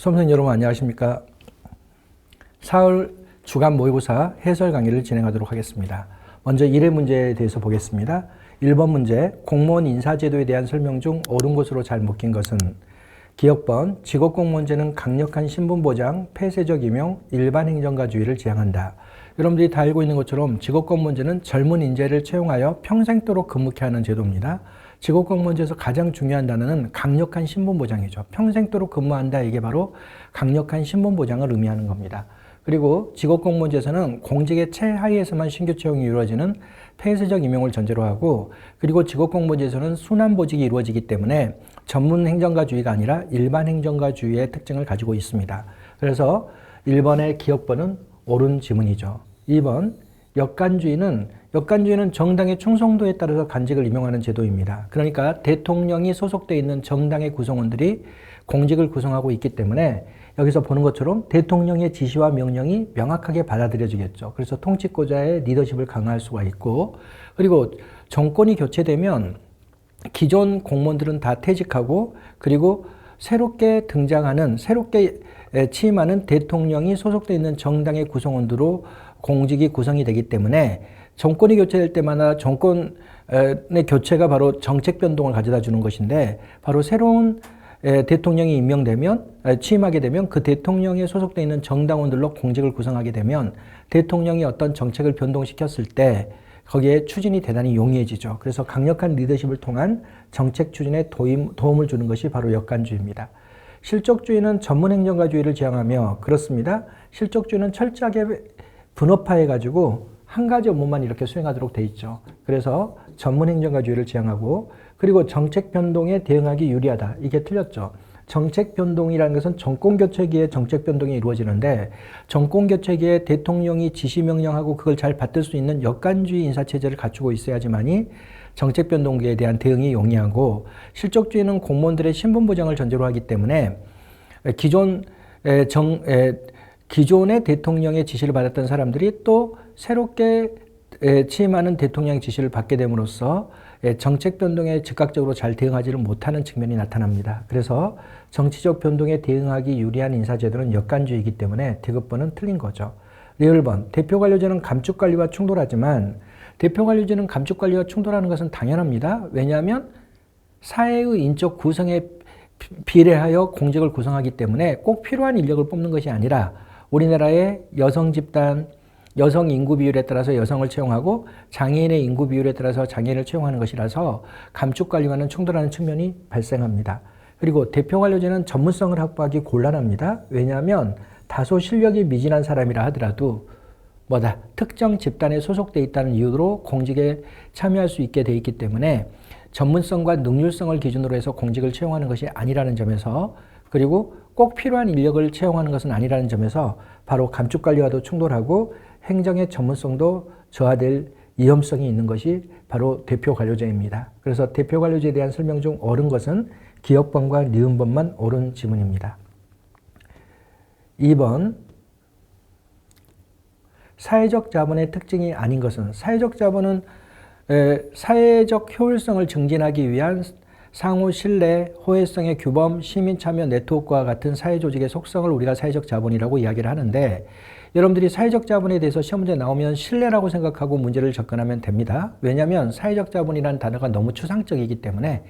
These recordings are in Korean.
수험생 여러분 안녕하십니까? 4월 주간 모의고사 해설 강의를 진행하도록 하겠습니다. 먼저 1회 문제에 대해서 보겠습니다. 1번 문제, 공무원 인사제도에 대한 설명 중 옳은 것으로 잘 묶인 것은? 기억번, 직업공무원제는 강력한 신분보장, 폐쇄적 임용, 일반 행정가주의를 지향한다. 여러분들이 다 알고 있는 것처럼 직업공무원제는 젊은 인재를 채용하여 평생도록 근무케 하는 제도입니다. 직업공무원제에서 가장 중요한 단어는 강력한 신분보장이죠. 평생도록 근무한다, 이게 바로 강력한 신분보장을 의미하는 겁니다. 그리고 직업공무원제에서는 공직의 최하위에서만 신규 채용이 이루어지는 폐쇄적 임용을 전제로 하고, 그리고 직업공무원제에서는 순환보직이 이루어지기 때문에 전문 행정가주의가 아니라 일반 행정가주의의 특징을 가지고 있습니다. 그래서 1번의 기억번은 옳은 지문이죠. 2번, 역관주의는 정당의 충성도에 따라서 간직을 임용하는 제도입니다. 그러니까 대통령이 소속되어 있는 정당의 구성원들이 공직을 구성하고 있기 때문에 여기서 보는 것처럼 대통령의 지시와 명령이 명확하게 받아들여지겠죠. 그래서 통치권자의 리더십을 강화할 수가 있고, 그리고 정권이 교체되면 기존 공무원들은 다 퇴직하고, 그리고 새롭게 취임하는 대통령이 소속되어 있는 정당의 구성원들로 공직이 구성이 되기 때문에 정권이 교체될 때마다 정권의 교체가 바로 정책 변동을 가져다 주는 것인데, 바로 새로운 대통령이 취임하게 되면 그 대통령에 소속되어 있는 정당원들로 공직을 구성하게 되면 대통령이 어떤 정책을 변동시켰을 때 거기에 추진이 대단히 용이해지죠. 그래서 강력한 리더십을 통한 정책 추진에 도움을 주는 것이 바로 역관주의입니다. 실적주의는 전문 행정가주의를 지향하며, 그렇습니다. 실적주의는 철저하게 분업화해가지고 한 가지 업무만 이렇게 수행하도록 돼 있죠. 그래서 전문 행정가주의를 지향하고, 그리고 정책 변동에 대응하기 유리하다. 이게 틀렸죠. 정책 변동이라는 것은 정권 교체기에 정책 변동이 이루어지는데, 정권 교체기에 대통령이 지시 명령하고 그걸 잘 받들 수 있는 역관주의 인사체제를 갖추고 있어야지만이 정책 변동기에 대한 대응이 용이하고, 실적주의는 공무원들의 신분 보장을 전제로 하기 때문에 기존의 대통령의 지시를 받았던 사람들이 또 새롭게 취임하는 대통령의 지시를 받게 됨으로써 정책 변동에 즉각적으로 잘 대응하지를 못하는 측면이 나타납니다. 그래서 정치적 변동에 대응하기 유리한 인사제도는 역관주의이기 때문에 디귿번은 틀린 거죠. 리을번, 대표관료제는 감축관리와 충돌하지만, 대표관료제는 감축관리와 충돌하는 것은 당연합니다. 왜냐하면 사회의 인적 구성에 비례하여 공직을 구성하기 때문에 꼭 필요한 인력을 뽑는 것이 아니라 우리나라의 여성 집단, 여성 인구 비율에 따라서 여성을 채용하고 장애인의 인구 비율에 따라서 장애인을 채용하는 것이라서 감축관리와는 충돌하는 측면이 발생합니다. 그리고 대표관료제는 전문성을 확보하기 곤란합니다. 왜냐하면 다소 실력이 미진한 사람이라 하더라도 특정 집단에 소속되어 있다는 이유로 공직에 참여할 수 있게 되어 있기 때문에 전문성과 능률성을 기준으로 해서 공직을 채용하는 것이 아니라는 점에서, 그리고 꼭 필요한 인력을 채용하는 것은 아니라는 점에서 바로 감축관리와도 충돌하고 행정의 전문성도 저하될 위험성이 있는 것이 바로 대표관료제입니다. 그래서 대표관료제에 대한 설명 중 옳은 것은 기억번과 니은번만 옳은 지문입니다. 2번, 사회적 자본의 특징이 아닌 것은? 사회적 자본은 사회적 효율성을 증진하기 위한 상호 신뢰, 호혜성의 규범, 시민 참여 네트워크와 같은 사회 조직의 속성을 우리가 사회적 자본이라고 이야기를 하는데, 여러분들이 사회적 자본에 대해서 시험 문제 나오면 신뢰라고 생각하고 문제를 접근하면 됩니다. 왜냐하면 사회적 자본이라는 단어가 너무 추상적이기 때문에,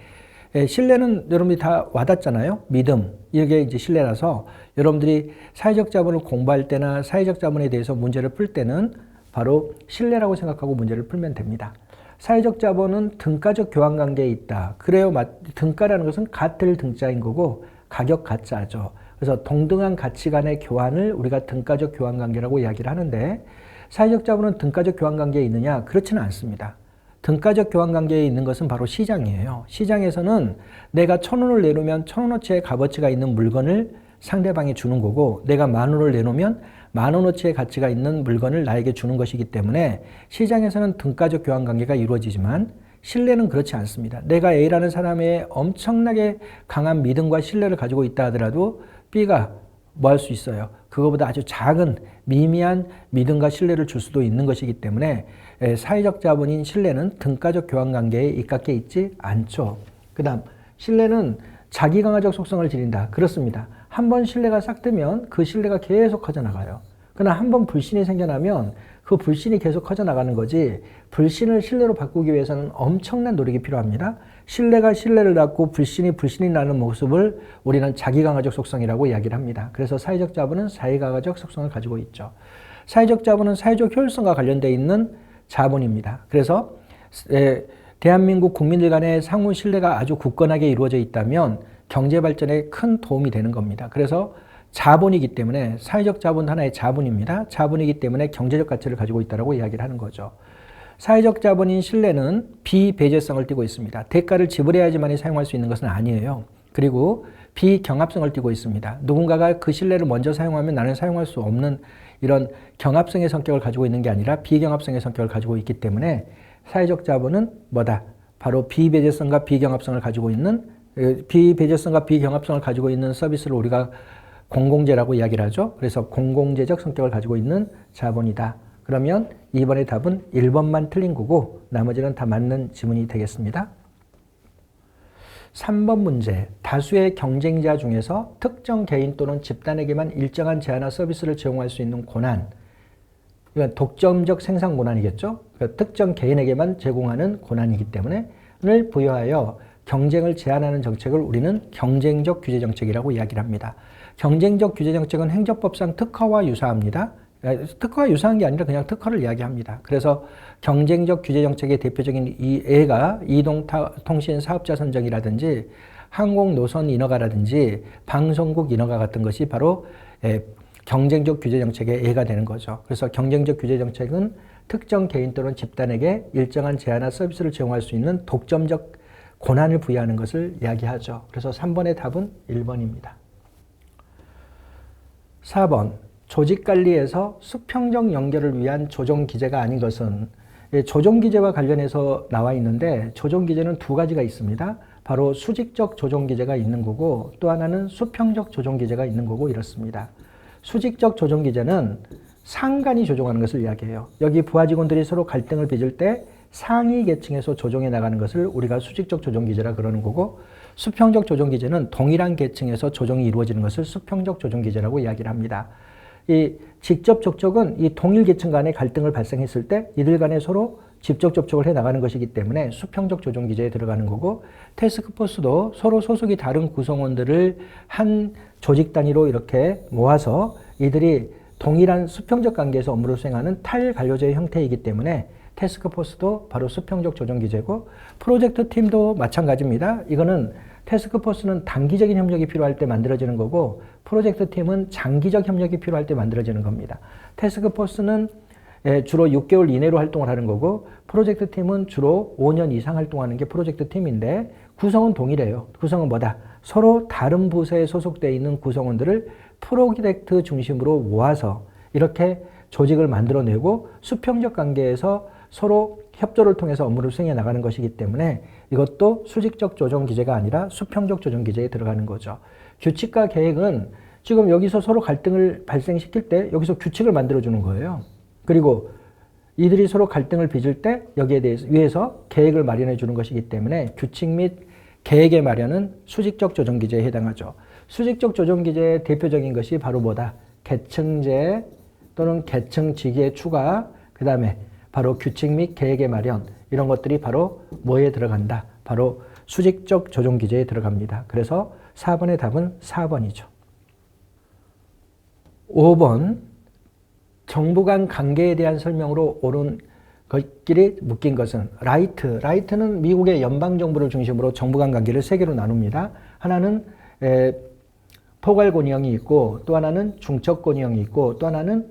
신뢰는 여러분들이 다 와닿잖아요. 믿음, 이게 이제 신뢰라서 여러분들이 사회적 자본을 공부할 때나 사회적 자본에 대해서 문제를 풀 때는 바로 신뢰라고 생각하고 문제를 풀면 됩니다. 사회적 자본은 등가적 교환 관계에 있다. 그래요. 등가라는 것은 같을 등자인 거고 가격 가짜죠. 그래서 동등한 가치 간의 교환을 우리가 등가적 교환 관계라고 이야기를 하는데, 사회적 자본은 등가적 교환 관계에 있느냐? 그렇지는 않습니다. 등가적 교환 관계에 있는 것은 바로 시장이에요. 시장에서는 내가 1,000원을 내놓으면 1,000원어치의 값어치가 있는 물건을 상대방이 주는 거고, 내가 10,000원을 내놓으면 10,000원어치의 가치가 있는 물건을 나에게 주는 것이기 때문에 시장에서는 등가적 교환 관계가 이루어지지만, 신뢰는 그렇지 않습니다. 내가 A라는 사람의 엄청나게 강한 믿음과 신뢰를 가지고 있다 하더라도 B가 뭐 할 수 있어요? 그거보다 아주 작은 미미한 믿음과 신뢰를 줄 수도 있는 것이기 때문에 사회적 자본인 신뢰는 등가적 교환 관계에 입각해 있지 않죠. 그 다음, 신뢰는 자기강화적 속성을 지닌다. 그렇습니다. 한 번 신뢰가 싹 뜨면 그 신뢰가 계속 커져나가요. 그러나 한 번 불신이 생겨나면 그 불신이 계속 커져나가는 거지, 불신을 신뢰로 바꾸기 위해서는 엄청난 노력이 필요합니다. 신뢰가 신뢰를 낳고 불신이 나는 모습을 우리는 자기강화적 속성이라고 이야기를 합니다. 그래서 사회적 자본은 자기강화적 속성을 가지고 있죠. 사회적 자본은 사회적 효율성과 관련되어 있는 자본입니다. 그래서 대한민국 국민들 간의 상호 신뢰가 아주 굳건하게 이루어져 있다면 경제 발전에 큰 도움이 되는 겁니다. 그래서 자본이기 때문에, 사회적 자본 하나의 자본입니다. 자본이기 때문에 경제적 가치를 가지고 있다고 이야기를 하는 거죠. 사회적 자본인 신뢰는 비배제성을 띠고 있습니다. 대가를 지불해야지만 사용할 수 있는 것은 아니에요. 그리고 비경합성을 띠고 있습니다. 누군가가 그 신뢰를 먼저 사용하면 나는 사용할 수 없는 이런 경합성의 성격을 가지고 있는 게 아니라 비경합성의 성격을 가지고 있기 때문에 사회적 자본은 뭐다? 바로 비배제성과 비경합성을 가지고 있는, 비배제성과 비경합성을 가지고 있는 서비스를 우리가 공공재라고 이야기를 하죠. 그래서 공공재적 성격을 가지고 있는 자본이다. 그러면 2번의 답은 1번만 틀린 거고 나머지는 다 맞는 지문이 되겠습니다. 3번 문제. 다수의 경쟁자 중에서 특정 개인 또는 집단에게만 일정한 제한화 서비스를 제공할 수 있는 권한. 이건 독점적 생산 권한이겠죠. 그러니까 특정 개인에게만 제공하는 권한이기 때문에 를 부여하여 경쟁을 제한하는 정책을 우리는 경쟁적 규제 정책이라고 이야기를 합니다. 경쟁적 규제 정책은 행정법상 특허와 유사합니다. 특허와 유사한 게 아니라 그냥 특허를 이야기합니다. 그래서 경쟁적 규제 정책의 대표적인 이 예가 이동통신 사업자 선정이라든지 항공 노선 인허가라든지 방송국 인허가 같은 것이 바로 경쟁적 규제 정책의 예가 되는 거죠. 그래서 경쟁적 규제 정책은 특정 개인 또는 집단에게 일정한 제한화 서비스를 제공할 수 있는 독점적 권한을 부여하는 것을 이야기하죠. 그래서 3번의 답은 1번입니다. 4번. 조직관리에서 수평적 연결을 위한 조정기제가 아닌 것은, 조정기제와 관련해서 나와 있는데 조정기제는 두 가지가 있습니다. 바로 수직적 조정기제가 있는 거고 또 하나는 수평적 조정기제가 있는 거고 이렇습니다. 수직적 조정기제는 상간이 조정하는 것을 이야기해요. 여기 부하 직원들이 서로 갈등을 빚을 때 상위 계층에서 조정해 나가는 것을 우리가 수직적 조정기제라 그러는 거고, 수평적 조정기제는 동일한 계층에서 조정이 이루어지는 것을 수평적 조정기제라고 이야기를 합니다. 이 직접 접촉은 이 동일 계층 간의 갈등을 발생했을 때 이들 간에 서로 직접 접촉을 해 나가는 것이기 때문에 수평적 조정기제에 들어가는 거고, 태스크포스도 서로 소속이 다른 구성원들을 한 조직 단위로 이렇게 모아서 이들이 동일한 수평적 관계에서 업무를 수행하는 탈관료제의 형태이기 때문에 태스크포스도 바로 수평적 조정기제고, 프로젝트 팀도 마찬가지입니다. 이거는 태스크포스는 단기적인 협력이 필요할 때 만들어지는 거고 프로젝트 팀은 장기적 협력이 필요할 때 만들어지는 겁니다. 태스크포스는 주로 6개월 이내로 활동을 하는 거고 프로젝트 팀은 주로 5년 이상 활동하는 게 프로젝트 팀인데 구성은 동일해요. 구성은 뭐다? 서로 다른 부서에 소속되어 있는 구성원들을 프로젝트 중심으로 모아서 이렇게 조직을 만들어내고 수평적 관계에서 서로 협조를 통해서 업무를 수행해 나가는 것이기 때문에 이것도 수직적 조정 기제가 아니라 수평적 조정 기제에 들어가는 거죠. 규칙과 계획은 지금 여기서 서로 갈등을 발생시킬 때 여기서 규칙을 만들어주는 거예요. 그리고 이들이 서로 갈등을 빚을 때 여기에 대해서 위해서 계획을 마련해 주는 것이기 때문에 규칙 및 계획의 마련은 수직적 조정 기제에 해당하죠. 수직적 조정 기제의 대표적인 것이 바로 뭐다? 계층제 또는 계층직의 추가, 그 다음에 바로 규칙 및 계획의 마련, 이런 것들이 바로 뭐에 들어간다? 바로 수직적 조정 기제에 들어갑니다. 그래서 4번의 답은 4번이죠. 5번, 정부 간 관계에 대한 설명으로 옳은 것끼리 묶인 것은 라이트는 미국의 연방정부를 중심으로 정부 간 관계를 세 개로 나눕니다. 하나는 포괄권위형이 있고 또 하나는 중첩권위형이 있고 또 하나는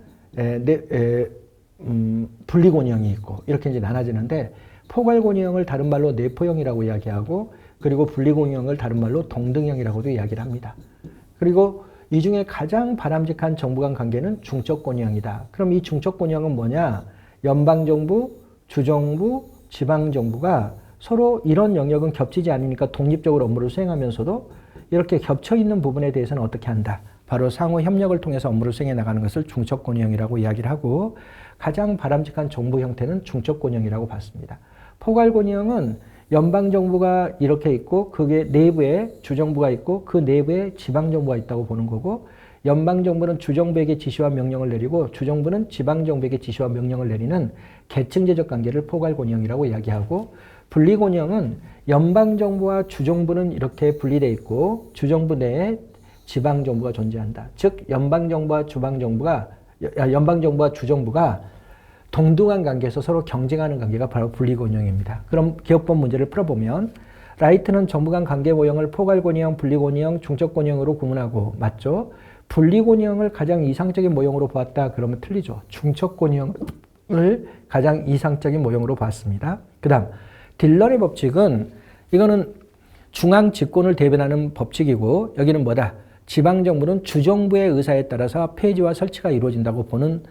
분리권위형이 있고 이렇게 이제 나눠지는데, 포괄권위형을 다른 말로 내포형이라고 이야기하고 그리고 분리권위형을 다른 말로 동등형이라고도 이야기를 합니다. 그리고 이 중에 가장 바람직한 정부 간 관계는 중첩권위형이다. 그럼 이 중첩권위형은 뭐냐? 연방정부, 주정부, 지방정부가 서로 이런 영역은 겹치지 않으니까 독립적으로 업무를 수행하면서도 이렇게 겹쳐있는 부분에 대해서는 어떻게 한다? 바로 상호 협력을 통해서 업무를 수행해 나가는 것을 중첩권위형이라고 이야기를 하고, 가장 바람직한 정부 형태는 중첩권위형이라고 봤습니다. 포괄권위형은 연방정부가 이렇게 있고 그게 내부에 주정부가 있고 그 내부에 지방정부가 있다고 보는 거고 연방정부는 주정부에게 지시와 명령을 내리고 주정부는 지방정부에게 지시와 명령을 내리는 계층제적 관계를 포괄권위형이라고 이야기하고 분리권위형은 연방정부와 주정부는 이렇게 분리되어 있고 주정부 내에 지방정부가 존재한다. 즉 연방정부와 주정부가 동등한 관계에서 서로 경쟁하는 관계가 바로 분리권위형입니다. 그럼 기업법 문제를 풀어보면 라이트는 정부 간 관계 모형을 포괄권위형, 분리권위형, 중첩권위형으로 구분하고 맞죠? 분리권위형을 가장 이상적인 모형으로 보았다. 그러면 틀리죠. 중첩권위형을 가장 이상적인 모형으로 봤습니다. 그 다음 딜런의 법칙은 이거는 중앙 집권을 대변하는 법칙이고 여기는 뭐다? 지방정부는 주정부의 의사에 따라서 폐지와 설치가 이루어진다고 보는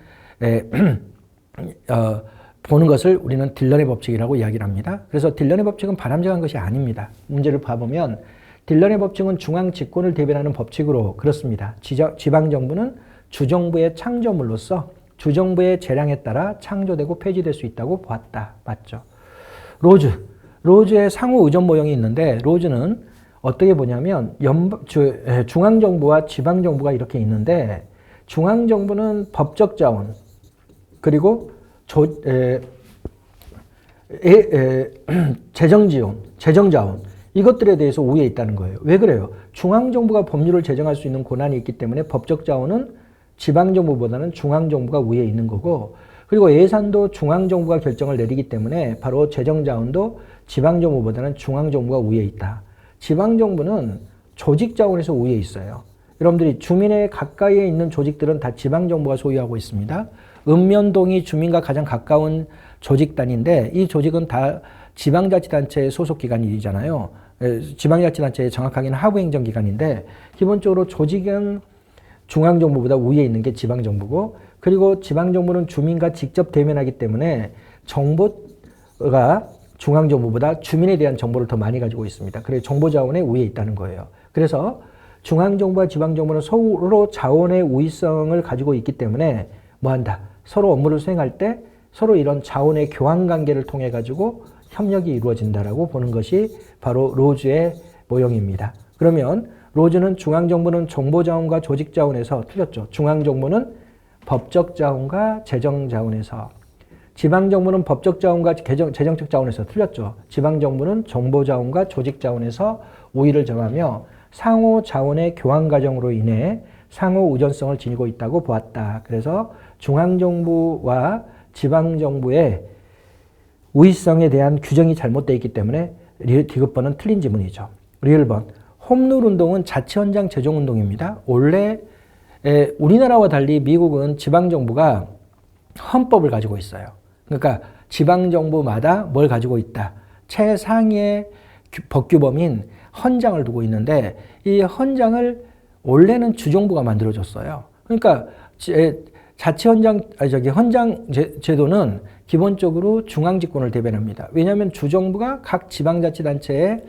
것을 우리는 딜런의 법칙이라고 이야기를 합니다. 그래서 딜런의 법칙은 바람직한 것이 아닙니다. 문제를 봐보면 딜런의 법칙은 중앙 집권을 대변하는 법칙으로 그렇습니다. 지방정부는 주정부의 창조물로서 주정부의 재량에 따라 창조되고 폐지될 수 있다고 보았다. 맞죠? 로즈의 상호 의존 모형이 있는데 로즈는 어떻게 보냐면 중앙정부와 지방정부가 이렇게 있는데 중앙정부는 법적 자원 그리고 재정지원, 재정자원 이것들에 대해서 우위에 있다는 거예요. 왜 그래요? 중앙정부가 법률을 제정할 수 있는 권한이 있기 때문에 법적 자원은 지방정부보다는 중앙정부가 우위에 있는 거고 그리고 예산도 중앙정부가 결정을 내리기 때문에 바로 재정자원도 지방정부보다는 중앙정부가 우위에 있다. 지방정부는 조직자원에서 우위에 있어요. 여러분들이 주민에 가까이에 있는 조직들은 다 지방정부가 소유하고 있습니다. 읍면동이 주민과 가장 가까운 조직단인데 이 조직은 다 지방자치단체의 소속기관이잖아요. 지방자치단체의 정확하게는 하부행정기관인데 기본적으로 조직은 중앙정부보다 위에 있는 게 지방정부고 그리고 지방정부는 주민과 직접 대면하기 때문에 정보가 중앙정부보다 주민에 대한 정보를 더 많이 가지고 있습니다. 그래서 정보자원의 우위에 있다는 거예요. 그래서 중앙정부와 지방정부는 서로 자원의 우위성을 가지고 있기 때문에 뭐한다? 서로 업무를 수행할 때 서로 이런 자원의 교환관계를 통해 가지고 협력이 이루어진다라고 보는 것이 바로 로즈의 모형입니다. 그러면 로즈는 중앙정부는 정보자원과 조직자원에서 틀렸죠. 중앙정부는 법적자원과 재정자원에서 지방정부는 법적자원과 재정적 자원에서 틀렸죠. 지방정부는 정보자원과 조직자원에서 우위를 정하며 상호 자원의 교환 과정으로 인해 상호 의존성을 지니고 있다고 보았다. 그래서 중앙정부와 지방정부의 우위성에 대한 규정이 잘못되어 있기 때문에 디귿번은 틀린 지문이죠. 리을번. 홈룰 운동은 자치헌장 재정운동입니다. 원래 우리나라와 달리 미국은 지방정부가 헌법을 가지고 있어요. 그러니까 지방정부마다 뭘 가지고 있다. 최상위의 법규범인 헌장을 두고 있는데 이 헌장을 원래는 주정부가 만들어줬어요. 그러니까 헌장 제도는 기본적으로 중앙집권을 대변합니다. 왜냐하면 주정부가 각 지방자치단체의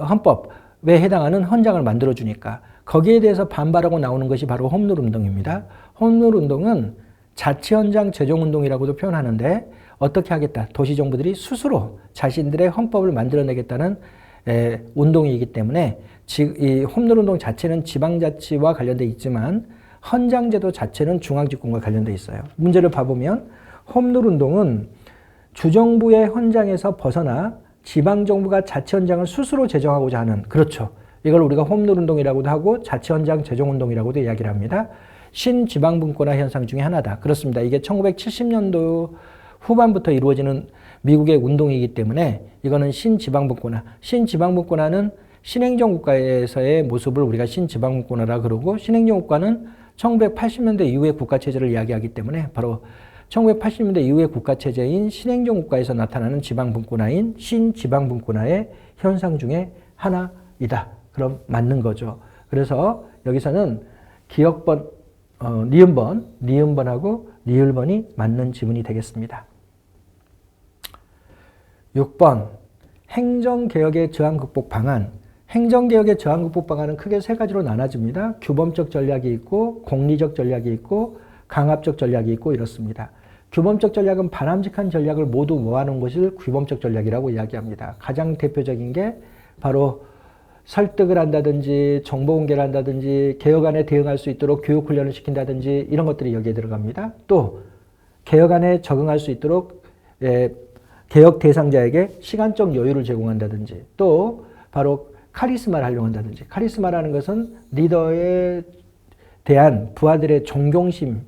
헌법에 해당하는 헌장을 만들어주니까 거기에 대해서 반발하고 나오는 것이 바로 홈룰 운동입니다. 홈룰 운동은 자치헌장 재정운동이라고도 표현하는데 어떻게 하겠다. 도시정부들이 스스로 자신들의 헌법을 만들어내겠다는 운동이기 때문에 이 홈룰 운동 자체는 지방자치와 관련돼 있지만 헌장제도 자체는 중앙집권과 관련돼 있어요. 문제를 봐보면 홈룰 운동은 주정부의 헌장에서 벗어나 지방정부가 자치헌장을 스스로 제정하고자 하는 그렇죠. 이걸 우리가 홈룰 운동이라고도 하고 자치헌장 재정운동이라고도 이야기를 합니다. 신지방분권화 현상 중에 하나다. 그렇습니다. 이게 1970년도 후반부터 이루어지는 미국의 운동이기 때문에 이거는 신지방분권화. 신지방분권화는 신행정국가에서의 모습을 우리가 신지방분권화라 그러고 신행정국가는 1980년대 이후의 국가체제를 이야기하기 때문에 바로 1980년대 이후의 국가체제인 신행정국가에서 나타나는 지방분권화인 신지방분권화의 현상 중에 하나이다. 그럼 맞는 거죠. 그래서 여기서는 기억번, 니은번하고 리을번이 맞는 지문이 되겠습니다. 6번 행정개혁의 저항극복 방안. 행정개혁의 저항극복 방안은 크게 세 가지로 나눠집니다. 규범적 전략이 있고 공리적 전략이 있고 강압적 전략이 있고 이렇습니다. 규범적 전략은 바람직한 전략을 모두 모아놓은 것을 규범적 전략이라고 이야기합니다. 가장 대표적인 게 바로 설득을 한다든지 정보 공개를 한다든지 개혁안에 대응할 수 있도록 교육 훈련을 시킨다든지 이런 것들이 여기에 들어갑니다. 또 개혁안에 적응할 수 있도록 개혁 대상자에게 시간적 여유를 제공한다든지 또 바로 카리스마를 활용한다든지 카리스마라는 것은 리더에 대한 부하들의 존경심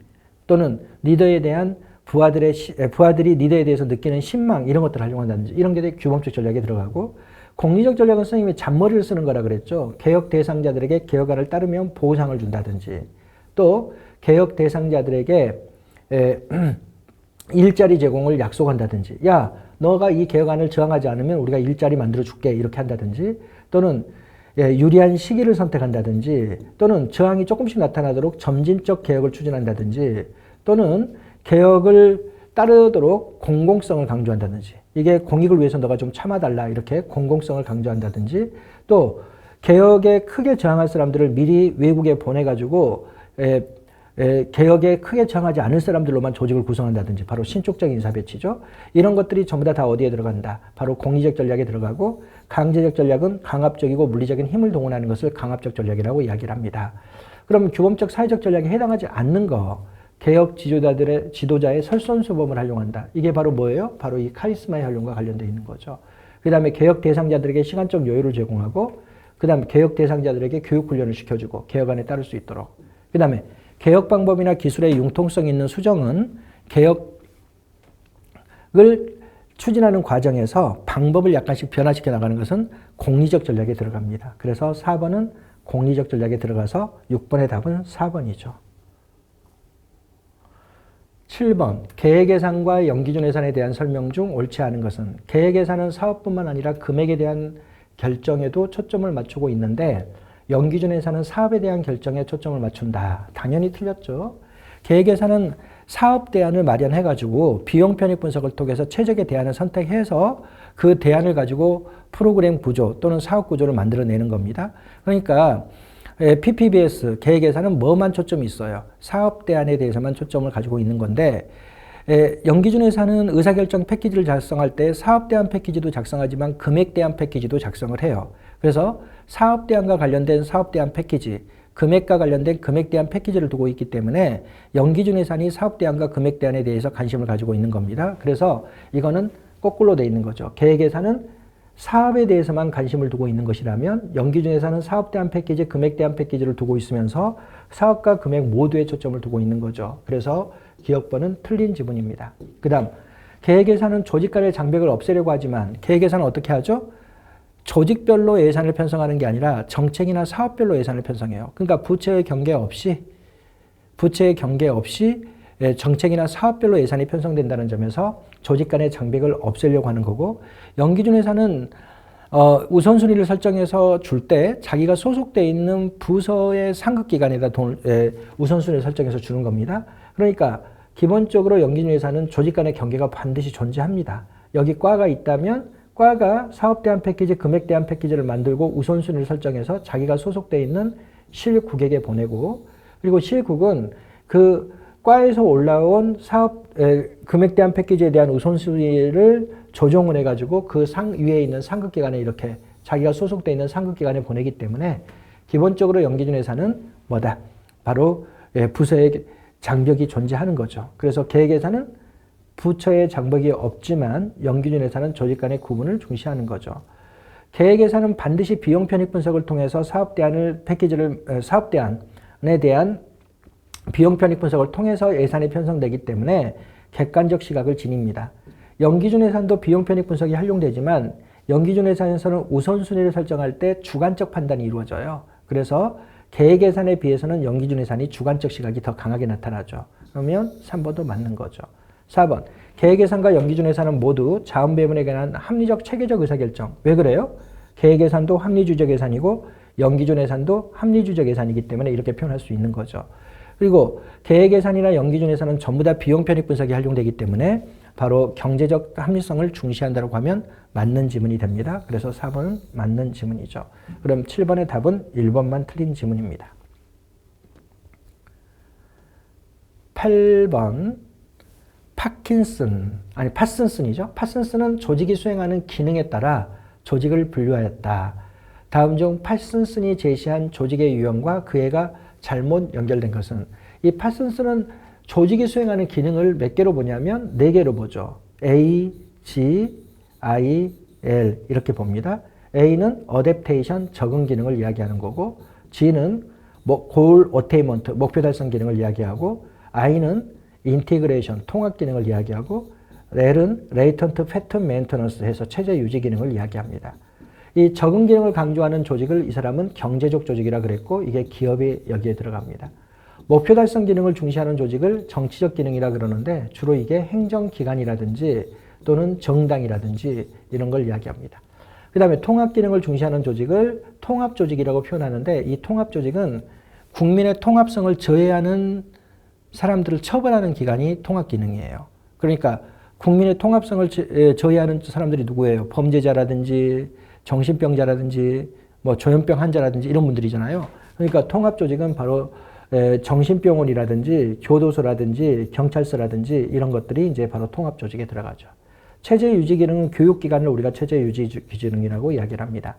또는 리더에 대한 부하들이 리더에 대해서 느끼는 신망 이런 것들을 활용한다든지 이런 게 규범적 전략에 들어가고 공리적 전략은 선생님이 잔머리를 쓰는 거라 그랬죠. 개혁 대상자들에게 개혁안을 따르면 보상을 준다든지 또 개혁 대상자들에게 일자리 제공을 약속한다든지 야 너가 이 개혁안을 저항하지 않으면 우리가 일자리 만들어 줄게 이렇게 한다든지 또는 유리한 시기를 선택한다든지 또는 저항이 조금씩 나타나도록 점진적 개혁을 추진한다든지 또는 개혁을 따르도록 공공성을 강조한다든지 이게 공익을 위해서 너가 좀 참아달라 이렇게 공공성을 강조한다든지 또 개혁에 크게 저항할 사람들을 미리 외국에 보내가지고 개혁에 크게 저항하지 않을 사람들로만 조직을 구성한다든지 바로 신축적 인사배치죠. 이런 것들이 전부 다 어디에 들어간다. 바로 공리적 전략에 들어가고 강제적 전략은 강압적이고 물리적인 힘을 동원하는 것을 강압적 전략이라고 이야기를 합니다. 그럼 규범적 사회적 전략에 해당하지 않는 거 개혁 지도자의 설선수범을 활용한다. 이게 바로 뭐예요? 바로 이 카리스마의 활용과 관련되어 있는 거죠. 그 다음에 개혁 대상자들에게 시간적 여유를 제공하고 그 다음에 개혁 대상자들에게 교육훈련을 시켜주고 개혁안에 따를 수 있도록 그 다음에 개혁 방법이나 기술의 융통성 있는 수정은 개혁을 추진하는 과정에서 방법을 약간씩 변화시켜 나가는 것은 공리적 전략에 들어갑니다. 그래서 4번은 공리적 전략에 들어가서 6번의 답은 4번이죠. 7번 계획예산과 연기준 예산에 대한 설명 중 옳지 않은 것은 계획예산은 사업뿐만 아니라 금액에 대한 결정에도 초점을 맞추고 있는데 연기준 예산은 사업에 대한 결정에 초점을 맞춘다. 당연히 틀렸죠. 계획예산은 사업 대안을 마련해가지고 비용 편익 분석을 통해서 최적의 대안을 선택해서 그 대안을 가지고 프로그램 구조 또는 사업 구조를 만들어내는 겁니다. 그러니까 PPBS 계획예산은 뭐만 초점이 있어요? 사업 대안에 대해서만 초점을 가지고 있는 건데 연기준 예산은 의사결정 패키지를 작성할 때 사업 대안 패키지도 작성하지만 금액 대안 패키지도 작성을 해요. 그래서 사업 대안과 관련된 사업 대안 패키지, 금액과 관련된 금액 대안 패키지를 두고 있기 때문에 연기준 예산이 사업 대안과 금액 대안에 대해서 관심을 가지고 있는 겁니다. 그래서 이거는 거꾸로 돼 있는 거죠. 계획 예산은 사업에 대해서만 관심을 두고 있는 것이라면 연기준 예산은 사업 대안 패키지, 금액 대안 패키지를 두고 있으면서 사업과 금액 모두에 초점을 두고 있는 거죠. 그래서 기억번은 틀린 지문입니다. 그 다음 계획 예산은 조직 간의 장벽을 없애려고 하지만 계획 예산은 어떻게 하죠? 조직별로 예산을 편성하는 게 아니라 정책이나 사업별로 예산을 편성해요. 그러니까 부처의 경계 없이 정책이나 사업별로 예산이 편성된다는 점에서 조직 간의 장벽을 없애려고 하는 거고 연기준 예산은 우선순위를 설정해서 줄 때 자기가 소속돼 있는 부서의 상급기관에다 우선순위를 설정해서 주는 겁니다. 그러니까 기본적으로 연기준 예산은 조직 간의 경계가 반드시 존재합니다. 여기 과가 있다면 과가 사업 대안 패키지, 금액 대안 패키지를 만들고 우선순위를 설정해서 자기가 소속돼 있는 실국에게 보내고 그리고 실국은 그 과에서 올라온 금액 대안 패키지에 대한 우선순위를 조정을 해가지고 그 위에 있는 상급기관에 이렇게 자기가 소속돼 있는 상급기관에 보내기 때문에 기본적으로 연기준 예산은 뭐다? 바로 부서의 장벽이 존재하는 거죠. 그래서 계획 예산은 부처의 장벽이 없지만 연기준 예산은 조직 간의 구분을 중시하는 거죠. 계획 예산은 반드시 비용 편익 분석을 통해서 사업 대안에 대한 비용 편익 분석을 통해서 예산이 편성되기 때문에 객관적 시각을 지닙니다. 연기준 예산도 비용 편익 분석이 활용되지만 연기준 예산에서는 우선순위를 설정할 때 주관적 판단이 이루어져요. 그래서 계획 예산에 비해서는 연기준 예산이 주관적 시각이 더 강하게 나타나죠. 그러면 3번도 맞는 거죠. 4번 계획 예산과 연기준 예산은 모두 자원 배분에 관한 합리적 체계적 의사결정. 왜 그래요? 계획 예산도 합리주의적 예산이고 연기준 예산도 합리주의적 예산이기 때문에 이렇게 표현할 수 있는 거죠. 그리고 계획 예산이나 연기준 예산은 전부 다 비용 편익 분석이 활용되기 때문에 바로 경제적 합리성을 중시한다고 하면 맞는 지문이 됩니다. 그래서 4번은 맞는 지문이죠. 그럼 7번의 답은 1번만 틀린 지문입니다. 8번 파슨슨이죠. 파슨슨은 조직이 수행하는 기능에 따라 조직을 분류하였다. 다음 중 파슨슨이 제시한 조직의 유형과 그 애가 잘못 연결된 것은, 이 파슨슨은 조직이 수행하는 기능을 몇 개로 보냐면 4개로 보죠. A, G, I, L 이렇게 봅니다. A는 어댑테이션, 적응 기능을 이야기하는 거고, G는 골 어테인먼트, 목표 달성 기능을 이야기하고, I는 인티그레이션, 통합 기능을 이야기하고, L은 레이턴트 패턴 메인터넌스 해서 체제 유지 기능을 이야기합니다. 이 적응 기능을 강조하는 조직을 이 사람은 경제적 조직이라 그랬고, 이게 기업이 여기에 들어갑니다. 목표 달성 기능을 중시하는 조직을 정치적 기능이라 그러는데, 주로 이게 행정기관이라든지 또는 정당이라든지 이런 걸 이야기합니다. 그 다음에 통합 기능을 중시하는 조직을 통합 조직이라고 표현하는데, 이 통합 조직은 국민의 통합성을 저해하는 사람들을 처벌하는 기관이 통합 기능이에요. 그러니까 국민의 통합성을 저해하는 사람들이 누구예요? 범죄자라든지 정신병자라든지 뭐 조현병 환자라든지 이런 분들이잖아요. 그러니까 통합 조직은 바로 정신병원이라든지 교도소라든지 경찰서라든지 이런 것들이 이제 바로 통합 조직에 들어가죠. 체제 유지 기능은 교육기관을 우리가 체제 유지 기능이라고 이야기를 합니다.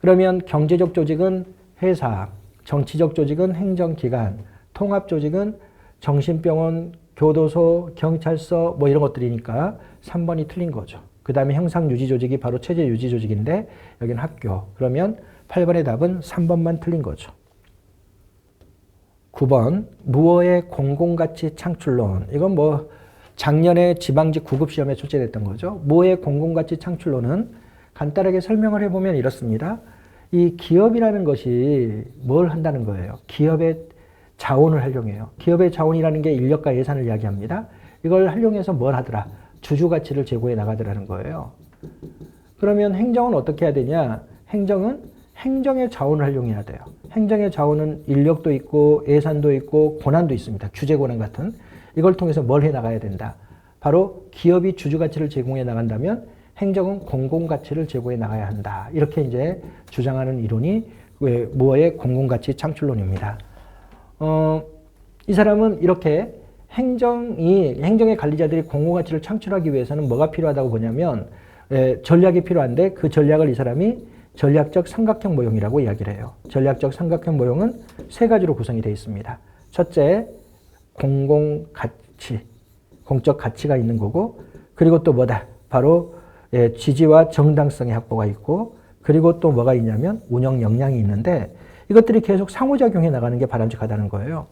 그러면 경제적 조직은 회사, 정치적 조직은 행정기관, 통합 조직은 정신병원, 교도소, 경찰서 뭐 이런 것들이니까 3번이 틀린 거죠. 그 다음에 형상 유지 조직이 바로 체제 유지 조직인데 여기는 학교. 그러면 8번의 답은 3번만 틀린 거죠. 9번 무어의 공공가치 창출론. 이건 뭐 작년에 지방직 9급 시험에 출제됐던 거죠. 무어의 공공가치 창출론은 간단하게 설명을 해보면 이렇습니다. 이 기업이라는 것이 뭘 한다는 거예요? 기업의 자원을 활용해요. 기업의 자원이라는 게 인력과 예산을 이야기합니다. 이걸 활용해서 뭘 하더라? 주주가치를 제고해 나가더라는 거예요. 그러면 행정은 어떻게 해야 되냐? 행정은 행정의 자원을 활용해야 돼요. 행정의 자원은 인력도 있고 예산도 있고 권한도 있습니다. 규제 권한 같은. 이걸 통해서 뭘 해나가야 된다? 바로 기업이 주주가치를 제공해 나간다면 행정은 공공가치를 제공해 나가야 한다. 이렇게 이제 주장하는 이론이 무어의 공공가치 창출론입니다. 이 사람은 이렇게 행정의 관리자들이 공공가치를 창출하기 위해서는 뭐가 필요하다고 보냐면 전략이 필요한데 그 전략을 이 사람이 전략적 삼각형 모형이라고 이야기를 해요. 전략적 삼각형 모형은 3가지로 구성이 되어 있습니다. 첫째, 공공가치, 공적 가치가 있는 거고, 그리고 또 뭐다? 바로 지지와 정당성의 확보가 있고, 그리고 또 뭐가 있냐면 운영 역량이 있는데 이것들이 계속 상호작용해 나가는 게 바람직하다는 거예요.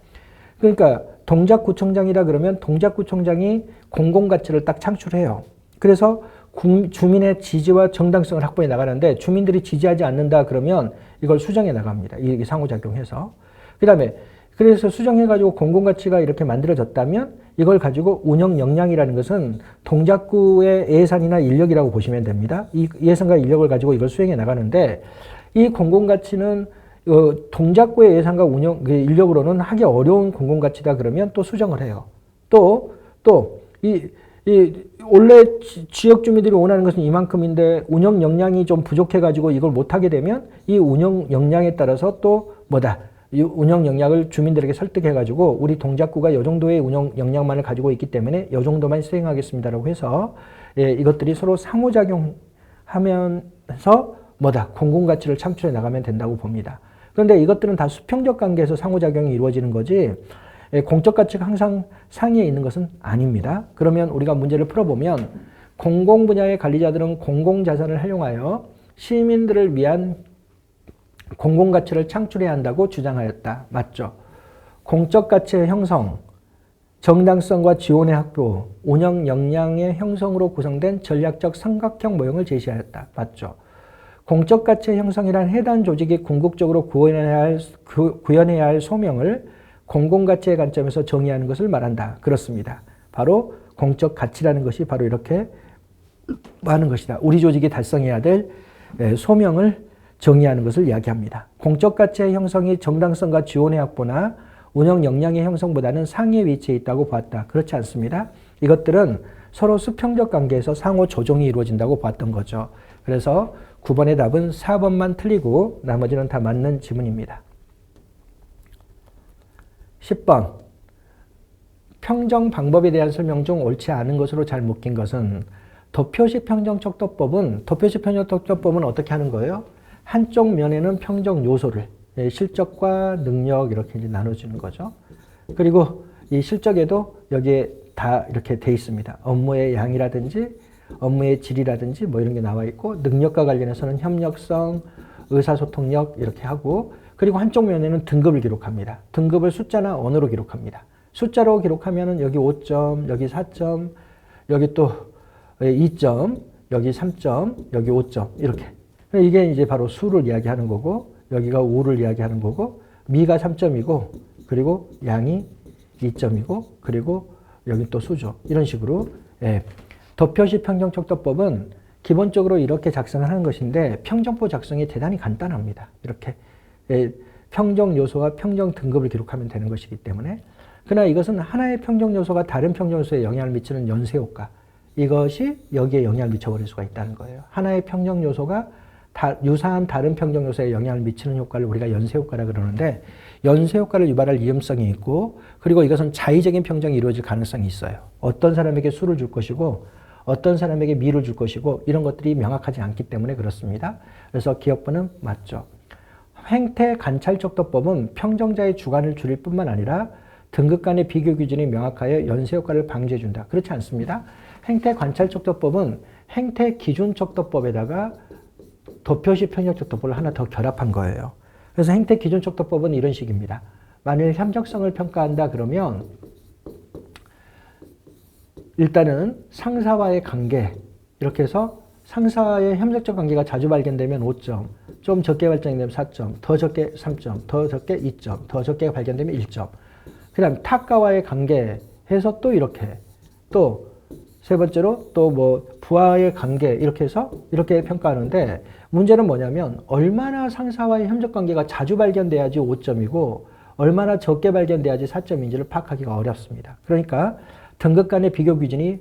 그러니까 동작구청장이라 그러면 동작구청장이 공공가치를 딱 창출해요. 그래서 주민의 지지와 정당성을 확보해 나가는데 주민들이 지지하지 않는다 그러면 이걸 수정해 나갑니다. 이게 상호작용해서. 그 다음에 그래서 수정해가지고 공공가치가 이렇게 만들어졌다면 이걸 가지고 운영 역량이라는 것은 동작구의 예산이나 인력이라고 보시면 됩니다. 이 예산과 인력을 가지고 이걸 수행해 나가는데 이 공공가치는 동작구의 예산과 운영 인력으로는 하기 어려운 공공가치다 그러면 또 수정을 해요. 원래 지역 주민들이 원하는 것은 이만큼인데 운영 역량이 좀 부족해가지고 이걸 못하게 되면 이 운영 역량에 따라서 또 뭐다? 이 운영 역량을 주민들에게 설득해가지고 우리 동작구가 이 정도의 운영 역량만을 가지고 있기 때문에 이 정도만 수행하겠습니다라고 해서 이것들이 서로 상호작용하면서 뭐다? 공공가치를 창출해 나가면 된다고 봅니다. 그런데 이것들은 다 수평적 관계에서 상호작용이 이루어지는 거지 공적 가치가 항상 상위에 있는 것은 아닙니다. 그러면 우리가 문제를 풀어보면 공공 분야의 관리자들은 공공자산을 활용하여 시민들을 위한 공공가치를 창출해야 한다고 주장하였다. 맞죠? 공적 가치의 형성, 정당성과 지원의 확보, 운영 역량의 형성으로 구성된 전략적 삼각형 모형을 제시하였다. 맞죠? 공적 가치의 형성이란 해당 조직이 궁극적으로 구현해야 할 소명을 공공가치의 관점에서 정의하는 것을 말한다. 그렇습니다. 바로 공적 가치라는 것이 바로 이렇게 하는 것이다. 우리 조직이 달성해야 될 소명을 정의하는 것을 이야기합니다. 공적 가치의 형성이 정당성과 지원의 확보나 운영 역량의 형성보다는 상위에 위치해 있다고 보았다. 그렇지 않습니다. 이것들은 서로 수평적 관계에서 상호 조정이 이루어진다고 봤던 거죠. 그래서 9번의 답은 4번만 틀리고 나머지는 다 맞는 지문입니다. 10번 평정 방법에 대한 설명 중 옳지 않은 것으로 잘 묶인 것은 도표식 평정척도법은 어떻게 하는 거예요? 한쪽 면에는 평정 요소를 실적과 능력 이렇게 이제 나눠주는 거죠. 그리고 이 실적에도 여기에 다 이렇게 돼 있습니다. 업무의 양이라든지 업무의 질이라든지 뭐 이런 게 나와 있고 능력과 관련해서는 협력성, 의사소통력 이렇게 하고 그리고 한쪽 면에는 등급을 기록합니다. 등급을 숫자나 언어로 기록합니다. 숫자로 기록하면은 여기 5점, 여기 4점, 여기 또 2점, 여기 3점, 여기 5점 이렇게. 이게 이제 바로 수를 이야기하는 거고 여기가 5를 이야기하는 거고 미가 3점이고 그리고 양이 2점이고 그리고 여기 또 수죠. 이런 식으로 도표식 평정척도법은 기본적으로 이렇게 작성을 하는 것인데 평정법 작성이 대단히 간단합니다. 이렇게 평정 요소와 평정 등급을 기록하면 되는 것이기 때문에 그러나 이것은 하나의 평정 요소가 다른 평정 요소에 영향을 미치는 연쇄 효과 이것이 여기에 영향을 미쳐버릴 수가 있다는 거예요. 하나의 평정 요소가 유사한 다른 평정 요소에 영향을 미치는 효과를 우리가 연쇄 효과라 그러는데 연쇄 효과를 유발할 위험성이 있고 그리고 이것은 자의적인 평정이 이루어질 가능성이 있어요. 어떤 사람에게 수를 줄 것이고 어떤 사람에게 미를 줄 것이고 이런 것들이 명확하지 않기 때문에 그렇습니다. 그래서 기억부는 맞죠. 행태 관찰척도법은 평정자의 주관을 줄일 뿐만 아니라 등급 간의 비교 기준이 명확하여 연쇄 효과를 방지해준다. 그렇지 않습니다. 행태 관찰척도법은 행태 기준척도법에다가 도표식 평정척도법을 하나 더 결합한 거예요. 그래서 행태 기준척도법은 이런 식입니다. 만일 협력성을 평가한다 그러면 일단은 상사와의 관계 이렇게 해서 상사와의 협력적 관계가 자주 발견되면 5점, 좀 적게 발견되면 4점, 더 적게 3점, 더 적게 2점, 더 적게 발견되면 1점. 그 다음 탁가와의 관계 해서 또 이렇게 또 세 번째로 또 뭐 부하의 관계 이렇게 해서 이렇게 평가하는데 문제는 뭐냐면 얼마나 상사와의 협력 관계가 자주 발견돼야지 5점이고 얼마나 적게 발견돼야지 4점인지를 파악하기가 어렵습니다. 그러니까 등급 간의 비교 기준이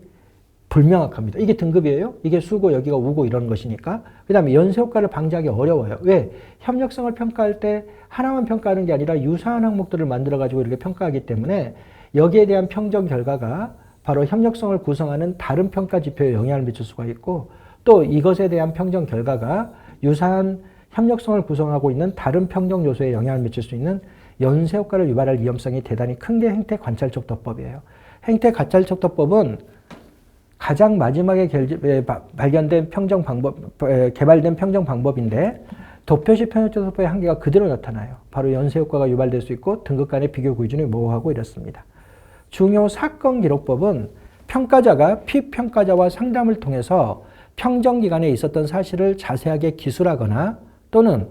불명확합니다. 이게 등급이에요? 이게 수고 여기가 우고 이런 것이니까. 그 다음에 연쇄 효과를 방지하기 어려워요. 왜? 협력성을 평가할 때 하나만 평가하는 게 아니라 유사한 항목들을 만들어가지고 이렇게 평가하기 때문에 여기에 대한 평정 결과가 바로 협력성을 구성하는 다른 평가 지표에 영향을 미칠 수가 있고 또 이것에 대한 평정 결과가 유사한 협력성을 구성하고 있는 다른 평정 요소에 영향을 미칠 수 있는 연쇄 효과를 유발할 위험성이 대단히 큰 게 행태 관찰척도법이에요. 행태 관찰척도법은 가장 마지막에 발견된 평정 방법, 개발된 평정 방법인데 도표식 평정척도법의 한계가 그대로 나타나요. 바로 연쇄 효과가 유발될 수 있고 등급 간의 비교 기준이 모호하고 이렇습니다. 중요 사건 기록법은 평가자가 피평가자와 상담을 통해서 평정 기간에 있었던 사실을 자세하게 기술하거나 또는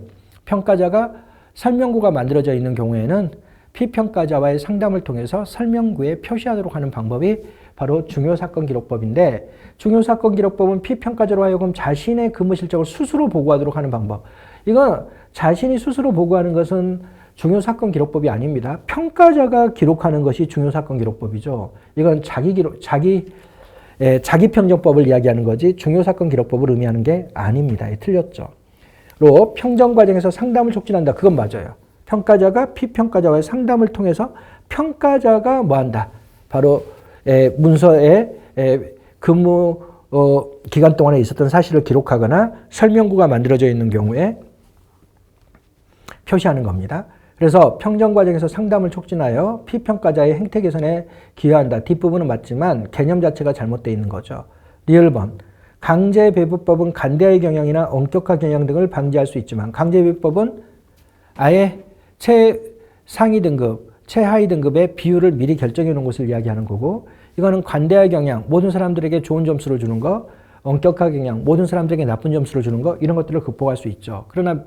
평가자가 설명구가 만들어져 있는 경우에는 피평가자와의 상담을 통해서 설명구에 표시하도록 하는 방법이 바로 중요사건기록법인데 중요사건기록법은 피평가자로 하여금 자신의 근무 실적을 스스로 보고하도록 하는 방법. 이건 자신이 스스로 보고하는 것은 중요사건기록법이 아닙니다. 평가자가 기록하는 것이 중요사건기록법이죠. 이건 자기평정법을 이야기하는 거지 중요사건기록법을 의미하는 게 아닙니다. 틀렸죠. 로 평정 과정에서 상담을 촉진한다. 그건 맞아요. 평가자가 피평가자와의 상담을 통해서 평가자가 뭐한다. 바로 문서에 근무 기간 동안에 있었던 사실을 기록하거나 설명구가 만들어져 있는 경우에 표시하는 겁니다. 그래서 평정 과정에서 상담을 촉진하여 피평가자의 행태 개선에 기여한다. 뒷부분은 맞지만 개념 자체가 잘못되어 있는 거죠. 리을번. 강제배부법은 간대의 경영이나 엄격한 경영 등을 방지할 수 있지만 강제배부법은 아예 최상위 등급, 최하위 등급의 비율을 미리 결정해 놓은 것을 이야기하는 거고 이거는 관대의 경영, 모든 사람들에게 좋은 점수를 주는 거, 엄격한 경영, 모든 사람들에게 나쁜 점수를 주는 거 이런 것들을 극복할 수 있죠. 그러나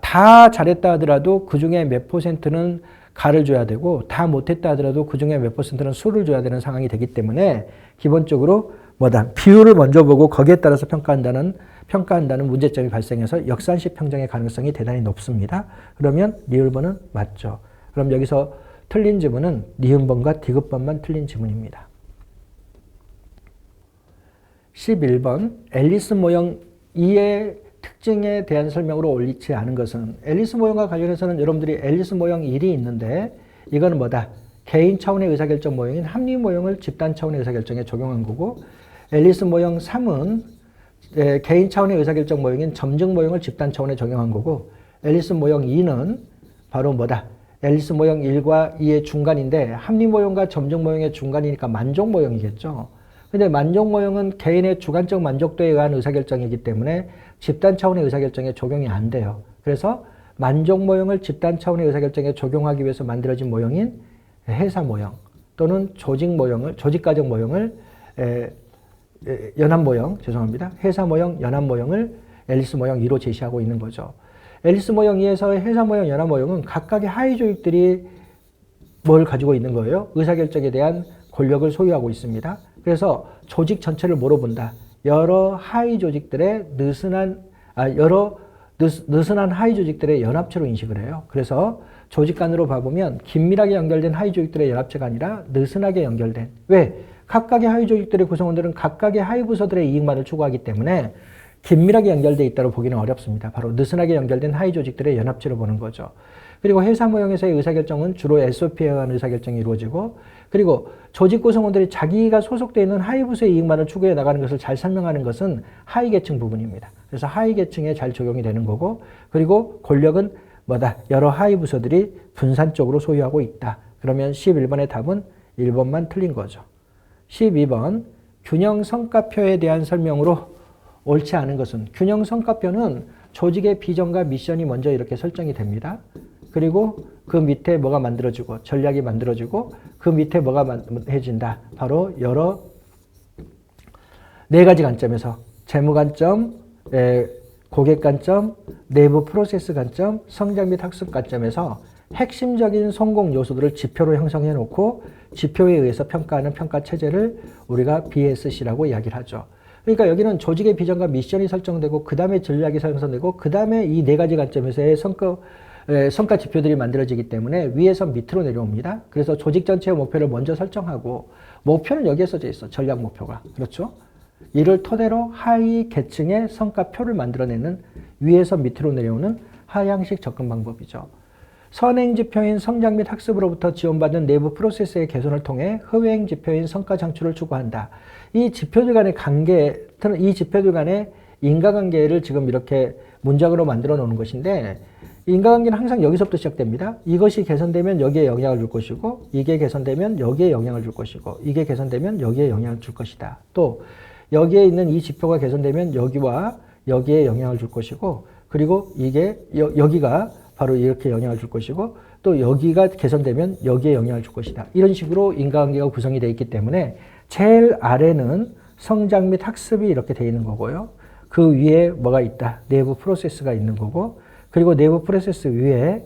다 잘했다 하더라도 그중에 몇 %는 가를 줘야 되고 다 못했다 하더라도 그중에 몇 %는 수를 줘야 되는 상황이 되기 때문에 기본적으로 비율을 먼저 보고 거기에 따라서 평가한다는 문제점이 발생해서 역산식 평정의 가능성이 대단히 높습니다. 그러면 리을번은 맞죠. 그럼 여기서 틀린 지문은 니은번과 디귿번만 틀린 지문입니다. 11번 앨리스 모형 2의 특징에 대한 설명으로 옳지 않은 것은 앨리스 모형과 관련해서는 여러분들이 앨리스 모형 1이 있는데 이거는 개인 차원의 의사결정 모형인 합리 모형을 집단 차원의 의사결정에 적용한 거고, 앨리스 모형 3은 개인 차원의 의사결정 모형인 점증 모형을 집단 차원에 적용한 거고, 앨리스 모형 2는 바로 뭐다? 앨리스 모형 1과 2의 중간인데 합리 모형과 점증 모형의 중간이니까 만족 모형이겠죠. 근데 만족 모형은 개인의 주관적 만족도에 의한 의사결정이기 때문에 집단 차원의 의사결정에 적용이 안 돼요. 그래서 만족 모형을 집단 차원의 의사결정에 적용하기 위해서 만들어진 모형인 회사 모형 또는 조직가정 모형을 연합 모형, 죄송합니다. 회사 모형, 연합 모형을 앨리스 모형 2로 제시하고 있는 거죠. 앨리스 모형 2에서의 회사 모형, 연합 모형은 각각의 하위 조직들이 뭘 가지고 있는 거예요? 의사결정에 대한 권력을 소유하고 있습니다. 그래서 조직 전체를 뭐로 본다? 여러 하위 조직들의 느슨한 하위 조직들의 연합체로 인식을 해요. 그래서 조직 간으로 봐보면 긴밀하게 연결된 하위 조직들의 연합체가 아니라 느슨하게 연결된. 왜? 각각의 하위 조직들의 구성원들은 각각의 하위 부서들의 이익만을 추구하기 때문에 긴밀하게 연결되어 있다고 보기는 어렵습니다. 바로 느슨하게 연결된 하위 조직들의 연합체로 보는 거죠. 그리고 회사 모형에서의 의사결정은 주로 SOP에 의한 의사결정이 이루어지고, 그리고 조직 구성원들이 자기가 소속되어 있는 하위 부서의 이익만을 추구해 나가는 것을 잘 설명하는 것은 하위 계층 부분입니다. 그래서 하위 계층에 잘 적용이 되는 거고, 그리고 권력은 뭐다? 여러 하위 부서들이 분산적으로 소유하고 있다. 그러면 11번의 답은 1번만 틀린 거죠. 12번 균형 성과표에 대한 설명으로 옳지 않은 것은, 균형 성과표는 조직의 비전과 미션이 먼저 이렇게 설정이 됩니다. 그리고 그 밑에 뭐가 만들어지고 전략이 만들어지고 그 밑에 뭐가 해진다. 바로 여러 네 가지 관점에서 재무 관점, 고객 관점, 내부 프로세스 관점, 성장 및 학습 관점에서 핵심적인 성공 요소들을 지표로 형성해 놓고 지표에 의해서 평가하는 평가 체제를 우리가 BSC라고 이야기를 하죠. 그러니까 여기는 조직의 비전과 미션이 설정되고 그 다음에 전략이 형성되고 그 다음에 이 네 가지 관점에서의 성과 지표들이 만들어지기 때문에 위에서 밑으로 내려옵니다. 그래서 조직 전체의 목표를 먼저 설정하고, 목표는 여기에 써져 있어. 전략 목표가. 그렇죠? 이를 토대로 하위 계층의 성과표를 만들어내는 위에서 밑으로 내려오는 하향식 접근 방법이죠. 선행 지표인 성장 및 학습으로부터 지원받은 내부 프로세스의 개선을 통해 허행 지표인 성과 창출을 추구한다. 이 지표들 간의 관계, 이 지표들 간의 인과관계를 지금 이렇게 문장으로 만들어 놓는 것인데, 인과관계는 항상 여기서부터 시작됩니다. 이것이 개선되면 여기에 영향을 줄 것이고, 이게 개선되면 여기에 영향을 줄 것이고, 이게 개선되면 여기에 영향을 줄 것이다. 또 여기에 있는 이 지표가 개선되면 여기와 여기에 영향을 줄 것이고, 그리고 이게 여기가 바로 이렇게 영향을 줄 것이고, 또 여기가 개선되면 여기에 영향을 줄 것이다. 이런 식으로 인과관계가 구성이 되어 있기 때문에 제일 아래는 성장 및 학습이 이렇게 되어 있는 거고요. 그 위에 뭐가 있다? 내부 프로세스가 있는 거고, 그리고 내부 프로세스 위에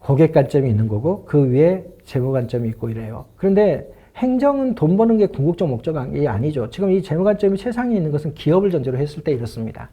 고객 관점이 있는 거고, 그 위에 재무 관점이 있고 이래요. 그런데 행정은 돈 버는 게 궁극적 목적이 아니죠. 지금 이 재무 관점이 최상에 있는 것은 기업을 전제로 했을 때 이렇습니다.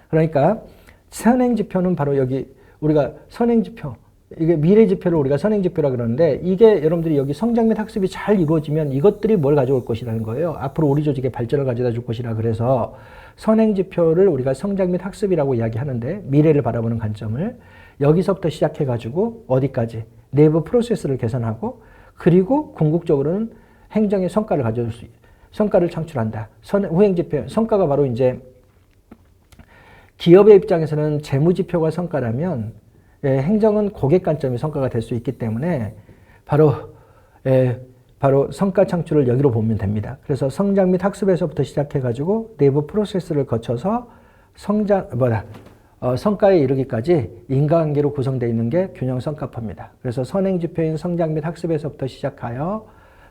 그러니까 선행지표는 바로 여기 우리가 선행지표, 이게 미래지표를 우리가 선행지표라 그러는데, 이게 여러분들이 여기 성장 및 학습이 잘 이루어지면 이것들이 뭘 가져올 것이라는 거예요. 앞으로 우리 조직의 발전을 가져다 줄 것이라. 그래서 선행지표를 우리가 성장 및 학습이라고 이야기하는데, 미래를 바라보는 관점을 여기서부터 시작해가지고 어디까지? 내부 프로세스를 개선하고, 그리고 궁극적으로는 행정의 성과를 가져올 수, 성과를 창출한다. 후행지표, 성과가 바로 이제 기업의 입장에서는 재무지표가 성과라면, 행정은 고객 관점이 성과가 될 수 있기 때문에 바로 성과 창출을 여기로 보면 됩니다. 그래서 성장 및 학습에서부터 시작해가지고 내부 프로세스를 거쳐서 성과에 이르기까지 인과관계로 구성되어 있는 게 균형 성과표입니다. 그래서 선행지표인 성장 및 학습에서부터 시작하여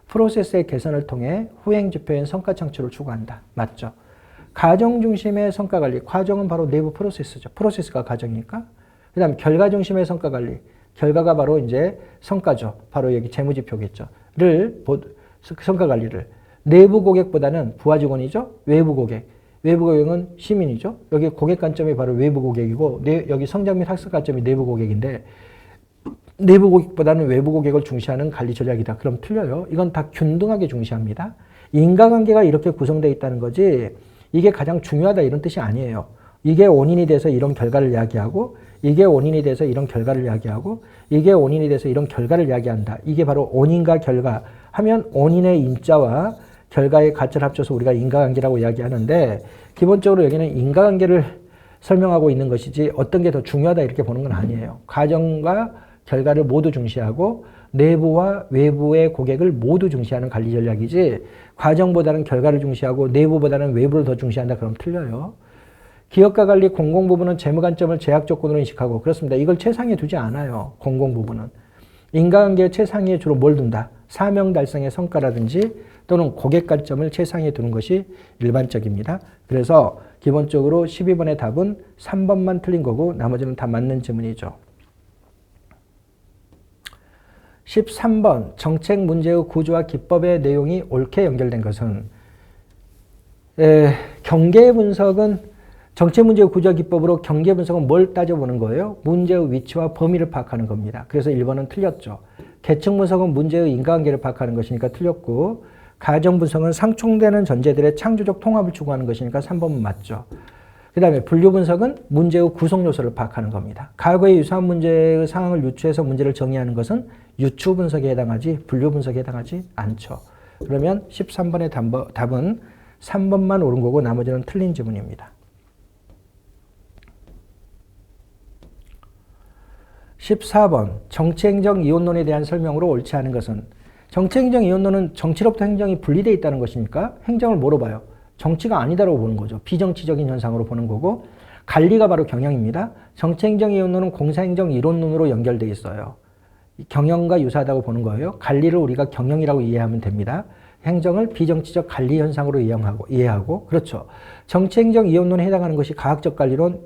프로세스의 개선을 통해 후행지표인 성과 창출을 추구한다. 맞죠? 과정 중심의 성과 관리, 과정은 바로 내부 프로세스죠. 프로세스가 과정이니까. 그 다음 결과 중심의 성과 관리, 결과가 바로 이제 성과죠. 바로 여기 재무지표겠죠. 성과 관리를 내부 고객보다는 부하 직원이죠. 외부 고객. 외부 고객은 시민이죠. 여기 고객 관점이 바로 외부 고객이고, 여기 성장 및 학습 관점이 내부 고객인데, 내부 고객보다는 외부 고객을 중시하는 관리 전략이다. 그럼 틀려요. 이건 다 균등하게 중시합니다. 인과관계가 이렇게 구성되어 있다는 거지, 이게 가장 중요하다 이런 뜻이 아니에요. 이게 원인이 돼서 이런 결과를 이야기하고, 이게 원인이 돼서 이런 결과를 이야기하고 이게 원인이 돼서 이런 결과를 이야기한다. 이게 바로 원인과 결과 하면 원인의 인자와 결과의 가치를 합쳐서 우리가 인과관계라고 이야기하는데 기본적으로 여기는 인과관계를 설명하고 있는 것이지 어떤 게 더 중요하다 이렇게 보는 건 아니에요. 과정과 결과를 모두 중시하고 내부와 외부의 고객을 모두 중시하는 관리 전략이지 과정보다는 결과를 중시하고 내부보다는 외부를 더 중시한다 그러면 틀려요. 기업가 관리 공공부문은 재무 관점을 제약 조건으로 인식하고 그렇습니다. 이걸 최상에 두지 않아요. 공공부문은. 인과관계 최상위에 주로 뭘 둔다? 사명 달성의 성과라든지 또는 고객 관점을 최상위에 두는 것이 일반적입니다. 그래서 기본적으로 12번의 답은 3번만 틀린 거고 나머지는 다 맞는 지문이죠. 13번 정책 문제의 구조와 기법의 내용이 옳게 연결된 것은 경계 분석은 정책 문제의 구조와 기법으로 경계 분석은 뭘 따져보는 거예요? 문제의 위치와 범위를 파악하는 겁니다. 그래서 1번은 틀렸죠. 계층 분석은 문제의 인과관계를 파악하는 것이니까 틀렸고 가정 분석은 상충되는 전제들의 창조적 통합을 추구하는 것이니까 3번은 맞죠. 그 다음에 분류 분석은 문제의 구성 요소를 파악하는 겁니다. 과거의 유사한 문제의 상황을 유추해서 문제를 정의하는 것은 유추 분석에 해당하지 분류 분석에 해당하지 않죠. 그러면 13번의 답은 3번만 옳은 거고 나머지는 틀린 지문입니다. 14번 정치행정 이혼론에 대한 설명으로 옳지 않은 것은 정치행정 이혼론은 정치로부터 행정이 분리되어 있다는 것이니까 행정을 뭐로 봐요? 정치가 아니다라고 보는 거죠. 비정치적인 현상으로 보는 거고 관리가 바로 경영입니다. 정치행정 이혼론은 공사행정 이론론으로 연결되어 있어요. 경영과 유사하다고 보는 거예요. 관리를 우리가 경영이라고 이해하면 됩니다. 행정을 비정치적 관리 현상으로 이해하고 그렇죠. 정치행정 이혼론에 해당하는 것이 과학적 관리론,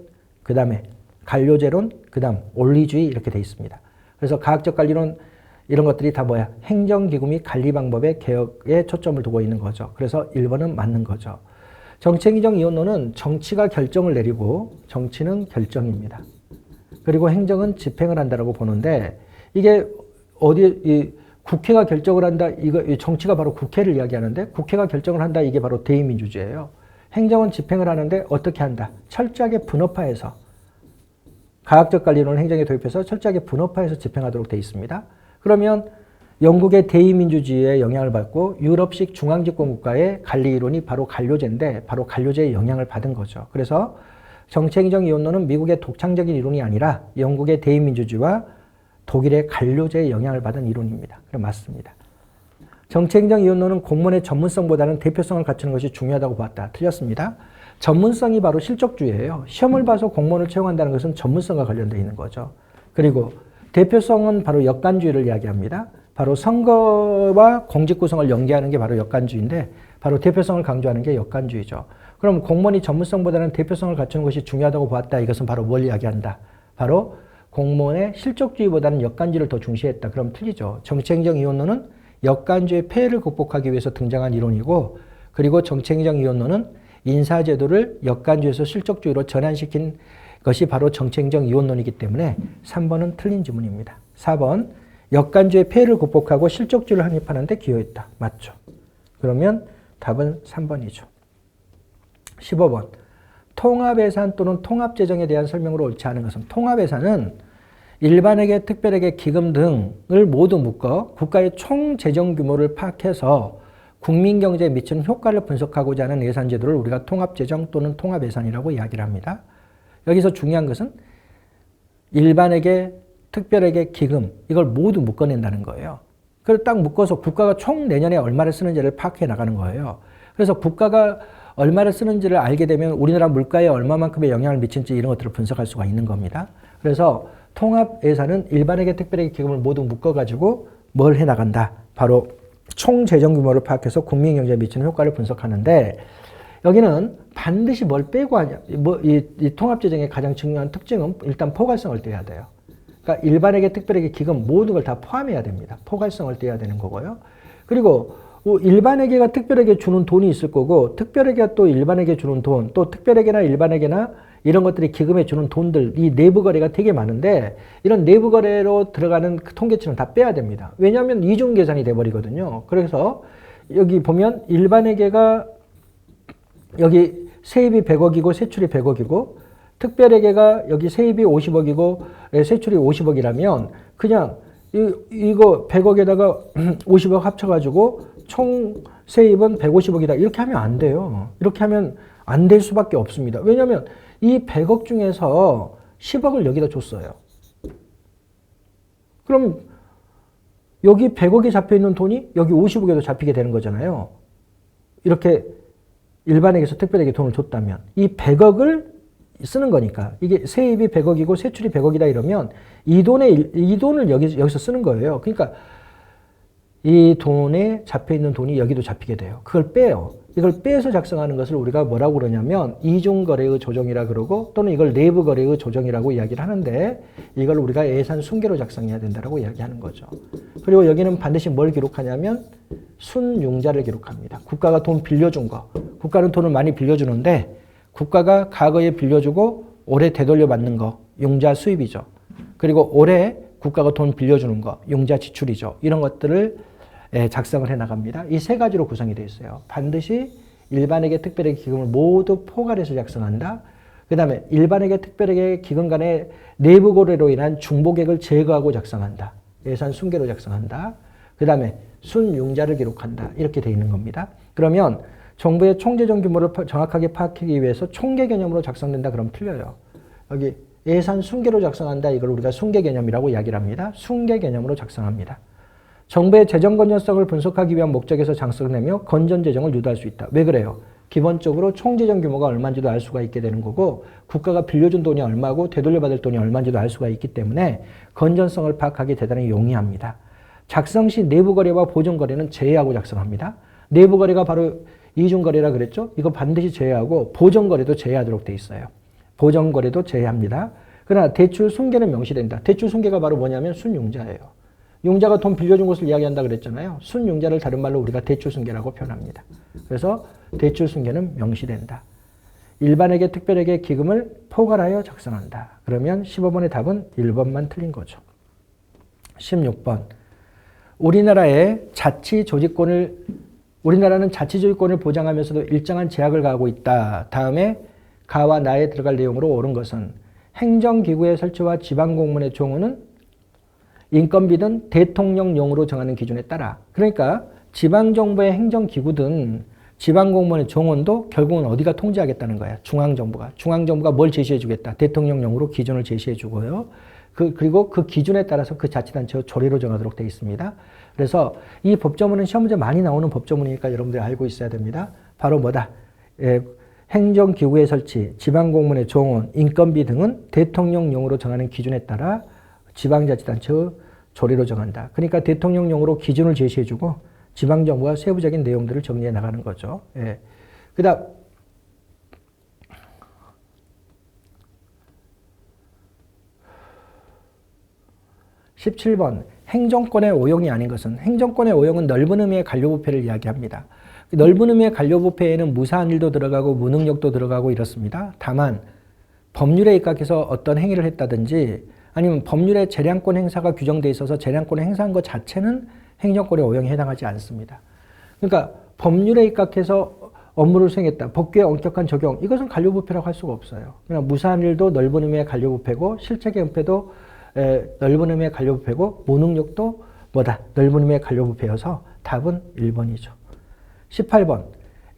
그 다음에 관료제론, 그 다음 원리주의 이렇게 돼 있습니다. 그래서 과학적 관리론 이런 것들이 다 뭐야? 행정기구 및 관리 방법의 개혁에 초점을 두고 있는 거죠. 그래서 1번은 맞는 거죠. 정치행정 이혼론은 정치가 결정을 내리고 정치는 결정입니다. 그리고 행정은 집행을 한다라고 보는데 이게 국회가 결정을 한다. 이거 정치가 바로 국회를 이야기하는데 국회가 결정을 한다. 이게 바로 대의민주주의예요. 행정은 집행을 하는데 어떻게 한다? 철저하게 분업화해서 과학적 관리론을 행정에 도입해서 철저하게 분업화해서 집행하도록 되어 있습니다. 그러면 영국의 대의민주주의에 영향을 받고 유럽식 중앙집권국가의 관리 이론이 바로 관료제인데 바로 관료제의 영향을 받은 거죠. 그래서 정치행정 이혼론은 미국의 독창적인 이론이 아니라 영국의 대의민주주의와 독일의 관료제의 영향을 받은 이론입니다. 그럼 맞습니다. 정치행정 이혼론은 공무원의 전문성보다는 대표성을 갖추는 것이 중요하다고 봤다. 틀렸습니다. 전문성이 바로 실적주의예요. 시험을 봐서 공무원을 채용한다는 것은 전문성과 관련되어 있는 거죠. 그리고 대표성은 바로 역관주의를 이야기합니다. 바로 선거와 공직 구성을 연계하는 게 바로 역관주의인데 바로 대표성을 강조하는 게 역관주의죠. 그럼 공무원이 전문성보다는 대표성을 갖추는 것이 중요하다고 보았다. 이것은 바로 뭘 이야기한다? 바로 공무원의 실적주의보다는 역관주의를 더 중시했다. 그럼 틀리죠. 정치행정 이혼론은 역관주의 폐해를 극복하기 위해서 등장한 이론이고 그리고 정치행정 이혼론은 인사제도를 역관주의에서 실적주의로 전환시킨 것이 바로 정치행정 이혼론이기 때문에 3번은 틀린 지문입니다. 4번 역관주의 폐해를 극복하고 실적주의를 확립하는 데 기여했다. 맞죠. 그러면 답은 3번이죠. 15번 통합예산 또는 통합재정에 대한 설명으로 옳지 않은 것은 통합예산은 일반에게 특별에게 기금 등을 모두 묶어 국가의 총 재정 규모를 파악해서 국민 경제에 미치는 효과를 분석하고자 하는 예산제도를 우리가 통합재정 또는 통합예산이라고 이야기를 합니다. 여기서 중요한 것은 일반에게 특별에게 기금 이걸 모두 묶어낸다는 거예요. 그걸 딱 묶어서 국가가 총 내년에 얼마를 쓰는지를 파악해 나가는 거예요. 그래서 국가가 얼마를 쓰는지를 알게 되면 우리나라 물가에 얼마만큼의 영향을 미친지 이런 것들을 분석할 수가 있는 겁니다. 그래서 통합예산은 일반에게 특별에게 기금을 모두 묶어가지고 뭘 해나간다. 바로 총 재정 규모를 파악해서 국민 경제에 미치는 효과를 분석하는데 여기는 반드시 뭘 빼고 하냐. 이 통합재정의 가장 중요한 특징은 일단 포괄성을 떼야 돼요. 그러니까 일반에게 특별에게 기금 모든 걸 다 포함해야 됩니다. 포괄성을 떼야 되는 거고요. 그리고 일반에게가 특별에게 주는 돈이 있을 거고 특별에게가 또 일반에게 주는 돈, 또 특별에게나 일반에게나 이런 것들이 기금에 주는 돈들, 이 내부 거래가 되게 많은데 이런 내부 거래로 들어가는 그 통계치는 다 빼야 됩니다. 왜냐하면 이중 계산이 돼버리거든요. 그래서 여기 보면 일반에게가 여기 세입이 100억이고 세출이 100억이고 특별회계가 여기 세입이 50억이고 세출이 50억이라면 그냥 이거 100억에다가 50억 합쳐가지고 총 세입은 150억이다. 이렇게 하면 안 돼요. 이렇게 하면 안 될 수밖에 없습니다. 왜냐하면 이 100억 중에서 10억을 여기다 줬어요. 그럼 여기 100억에 잡혀있는 돈이 여기 50억에도 잡히게 되는 거잖아요. 이렇게 일반회계에서 특별회계 돈을 줬다면 이 100억을 쓰는 거니까 이게 세입이 100억이고 세출이 100억이다 이러면 이 돈을 여기서 쓰는 거예요. 그러니까 이 돈에 잡혀있는 돈이 여기도 잡히게 돼요. 그걸 빼요. 이걸 빼서 작성하는 것을 우리가 뭐라고 그러냐면 이중거래의 조정이라 그러고 또는 이걸 내부거래의 조정이라고 이야기를 하는데 이걸 우리가 예산 순계로 작성해야 된다고 이야기하는 거죠. 그리고 여기는 반드시 뭘 기록하냐면 순융자를 기록합니다. 국가가 돈 빌려준 거. 국가는 돈을 많이 빌려주는데 국가가 과거에 빌려주고 올해 되돌려 받는 거. 융자 수입이죠. 그리고 올해 국가가 돈 빌려주는 거. 융자 지출이죠. 이런 것들을 작성을 해 나갑니다. 이 세 가지로 구성이 되어 있어요. 반드시 일반회계 특별회계 기금을 모두 포괄해서 작성한다. 그 다음에 일반회계 특별회계 기금 간의 내부 거래로 인한 중복액을 제거하고 작성한다. 예산 순계로 작성한다. 그 다음에 순융자를 기록한다. 이렇게 되어 있는 겁니다. 그러면 정부의 총재정 규모를 정확하게 파악하기 위해서 총계 개념으로 작성된다. 그럼 틀려요. 여기 예산 순계로 작성한다. 이걸 우리가 순계 개념이라고 이야기를 합니다. 순계 개념으로 작성합니다. 정부의 재정 건전성을 분석하기 위한 목적에서 작성되며 건전 재정을 유도할 수 있다. 왜 그래요? 기본적으로 총재정 규모가 얼마인지도 알 수가 있게 되는 거고 국가가 빌려준 돈이 얼마고 되돌려받을 돈이 얼마인지도 알 수가 있기 때문에 건전성을 파악하기 대단히 용이합니다. 작성 시 내부거래와 보존거래는 제외하고 작성합니다. 내부거래가 바로 이중거래라 그랬죠? 이거 반드시 제외하고 보존거래도 제외하도록 돼 있어요. 보존거래도 제외합니다. 그러나 대출 순계는 명시된다. 대출 순계가 바로 뭐냐면 순융자예요. 융자가 돈 빌려준 것을 이야기한다 그랬잖아요. 순융자를 다른 말로 우리가 대출순계라고 표현합니다. 그래서 대출순계는 명시된다. 일반회계 특별회계 기금을 포괄하여 작성한다. 그러면 15번의 답은 1번만 틀린 거죠. 16번. 우리나라는 자치조직권을 보장하면서도 일정한 제약을 가하고 있다. 다음에 가와 나에 들어갈 내용으로 옳은 것은 행정기구의 설치와 지방공무원의 종호는 인건비든 대통령령으로 정하는 기준에 따라. 그러니까 지방정부의 행정기구든 지방공무원의 종원도 결국은 어디가 통제하겠다는 거야. 중앙정부가. 중앙정부가 뭘 제시해 주겠다. 대통령령으로 기준을 제시해 주고요. 그리고 그 기준에 따라서 그 자치단체의 조례로 정하도록 되어 있습니다. 그래서 이 법조문은 시험 문제 많이 나오는 법조문이니까 여러분들이 알고 있어야 됩니다. 바로 뭐다? 행정기구의 설치, 지방공무원의 종원, 인건비 등은 대통령령으로 정하는 기준에 따라 지방자치단체의 조례로 정한다. 그러니까 대통령령으로 기준을 제시해주고 지방정부가 세부적인 내용들을 정리해 나가는 거죠. 예. 그 다음 17번 행정권의 오용이 아닌 것은 행정권의 오용은 넓은 의미의 관료부패를 이야기합니다. 넓은 의미의 관료부패에는 무사한 일도 들어가고 무능력도 들어가고 이렇습니다. 다만 법률에 입각해서 어떤 행위를 했다든지 아니면 법률에 재량권 행사가 규정되어 있어서 재량권을 행사한 것 자체는 행정권의 오용에 해당하지 않습니다. 그러니까 법률에 입각해서 업무를 수행했다. 법규의 엄격한 적용. 이것은 관료부패라고 할 수가 없어요. 그냥 무사한 일도 넓은 의미의 관료부패고 실책의 은폐도 넓은 의미의 관료부패고 무능력도 뭐다? 넓은 의미의 관료부패여서 답은 1번이죠. 18번.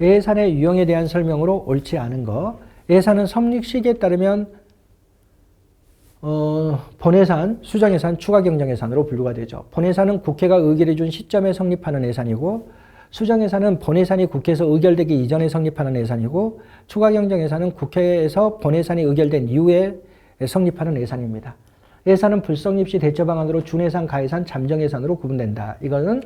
예산의 유형에 대한 설명으로 옳지 않은 거. 예산은 성립 시기에 따르면 본예산, 수정예산, 추가경정예산으로 분류가 되죠. 본예산은 국회가 의결해 준 시점에 성립하는 예산이고 수정예산은 본예산이 국회에서 의결되기 이전에 성립하는 예산이고 추가경정예산은 국회에서 본예산이 의결된 이후에 성립하는 예산입니다. 예산은 불성립 시 대처 방안으로 준예산, 가예산, 잠정예산으로 구분된다. 이거는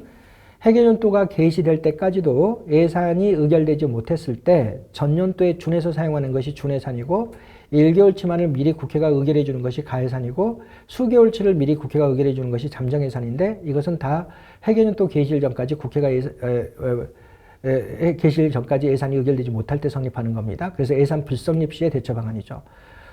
해계년도가 개시될 때까지도 예산이 의결되지 못했을 때 전년도에 준해서 사용하는 것이 준예산이고 1개월치만을 미리 국회가 의결해 주는 것이 가예산이고 수개월치를 미리 국회가 의결해 주는 것이 잠정예산인데 이것은 다 해계년도 개시일 전까지 국회가 개시일 전까지 예산이 의결되지 못할 때 성립하는 겁니다. 그래서 예산 불성립 시의 대처 방안이죠.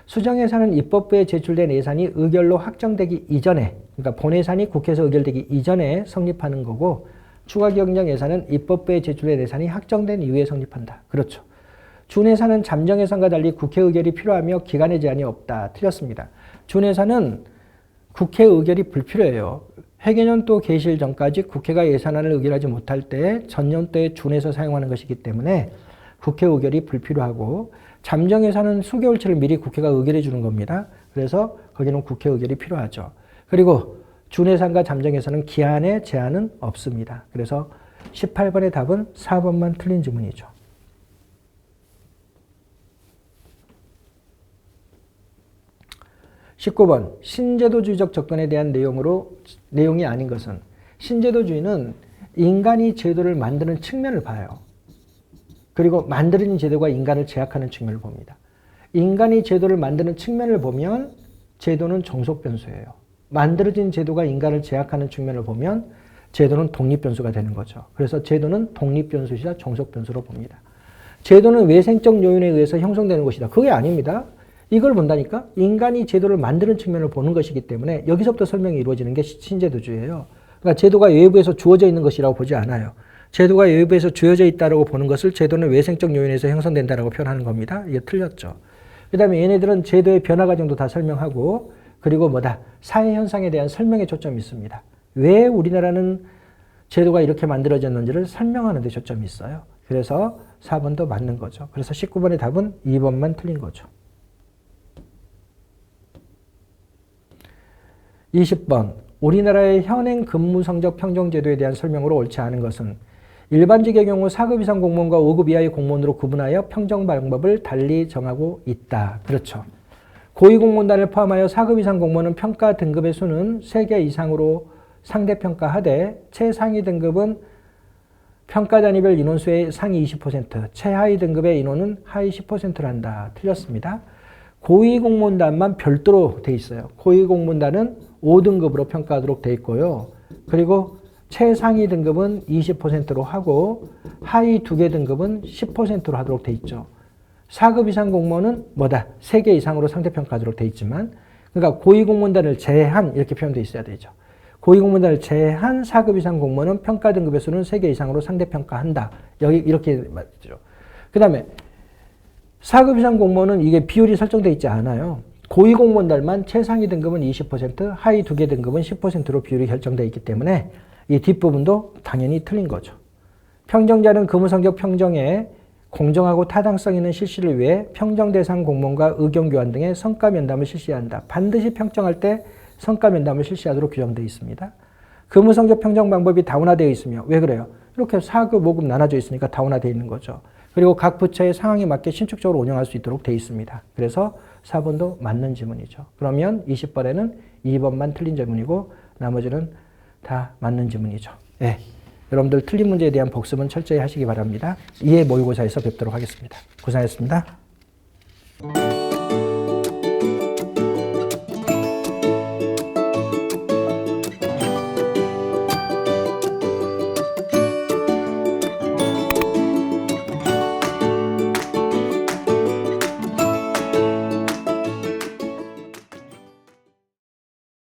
수정예산은 입법부에 제출된 예산이 의결로 확정되기 이전에 그러니까 본예산이 국회에서 의결되기 이전에 성립하는 거고 추가경정 예산은 입법부에 제출된 예산이 확정된 이후에 성립한다. 그렇죠. 준예산은 잠정예산과 달리 국회 의결이 필요하며 기간의 제한이 없다. 틀렸습니다. 준예산은 국회 의결이 불필요해요. 회계년도 개시일 전까지 국회가 예산안을 의결하지 못할 때 전년도에 준해서 사용하는 것이기 때문에 국회 의결이 불필요하고, 잠정예산은 수개월치를 미리 국회가 의결해 주는 겁니다. 그래서 거기는 국회 의결이 필요하죠. 그리고 준예산과 잠정예산은 기한의 제한은 없습니다. 그래서 18번의 답은 4번만 틀린 지문이죠. 19번 신제도주의적 접근에 대한 내용이 아닌 것은, 신제도주의는 인간이 제도를 만드는 측면을 봐요. 그리고 만들어진 제도가 인간을 제약하는 측면을 봅니다. 인간이 제도를 만드는 측면을 보면 제도는 종속변수예요. 만들어진 제도가 인간을 제약하는 측면을 보면 제도는 독립변수가 되는 거죠. 그래서 제도는 독립변수이자 종속변수로 봅니다. 제도는 외생적 요인에 의해서 형성되는 것이다. 그게 아닙니다. 이걸 본다니까? 인간이 제도를 만드는 측면을 보는 것이기 때문에 여기서부터 설명이 이루어지는 게 신제도주의예요. 그러니까 제도가 외부에서 주어져 있는 것이라고 보지 않아요. 제도가 외부에서 주어져 있다고 보는 것을 제도는 외생적 요인에서 형성된다고 표현하는 겁니다. 이게 틀렸죠. 그 다음에 얘네들은 제도의 변화 과정도 다 설명하고, 그리고 사회 현상에 대한 설명에 초점이 있습니다. 왜 우리나라는 제도가 이렇게 만들어졌는지를 설명하는 데 초점이 있어요. 그래서 4번도 맞는 거죠. 그래서 19번의 답은 2번만 틀린 거죠. 20번 우리나라의 현행 근무성적 평정제도에 대한 설명으로 옳지 않은 것은, 일반직의 경우 4급 이상 공무원과 5급 이하의 공무원으로 구분하여 평정 방법을 달리 정하고 있다. 그렇죠. 고위공무원단을 포함하여 4급 이상 공무원은 평가 등급의 수는 3개 이상으로 상대평가하되, 최상위 등급은 평가 단위별 인원수의 상위 20%, 최하위 등급의 인원은 하위 10%를 한다. 틀렸습니다. 고위공무원단만 별도로 돼 있어요. 고위공무원단은 5등급으로 평가하도록 돼 있고요. 그리고 최상위 등급은 20%로 하고 하위 2개 등급은 10%로 하도록 돼 있죠. 4급 이상 공무원은 3개 이상으로 상대평가하도록 돼 있지만, 그러니까 고위공무원단을 제한 이렇게 표현되어 있어야 되죠. 고위공무원단을 제한 4급 이상 공무원은 평가 등급의 수는 3개 이상으로 상대평가한다. 여기 이렇게 맞죠. 그 다음에 4급 이상 공무원은 이게 비율이 설정되어 있지 않아요. 고위공무원단만 최상위 등급은 20%, 하위 2개 등급은 10%로 비율이 결정되어 있기 때문에 이 뒷부분도 당연히 틀린 거죠. 평정자는 근무성적 평정에 공정하고 타당성 있는 실시를 위해 평정 대상 공무원과 의견 교환 등의 성과 면담을 실시한다. 반드시 평정할 때 성과 면담을 실시하도록 규정되어 있습니다. 근무성적 평정 방법이 다원화되어 있으며, 왜 그래요? 이렇게 4급, 5급 나눠져 있으니까 다원화되어 있는 거죠. 그리고 각 부처의 상황에 맞게 신축적으로 운영할 수 있도록 되어 있습니다. 그래서 4번도 맞는 지문이죠. 그러면 20번에는 2번만 틀린 지문이고 나머지는 다 맞는 지문이죠. 네. 여러분들 틀린 문제에 대한 복습은 철저히 하시기 바랍니다. 이해 모의고사에서 뵙도록 하겠습니다. 고생하셨습니다.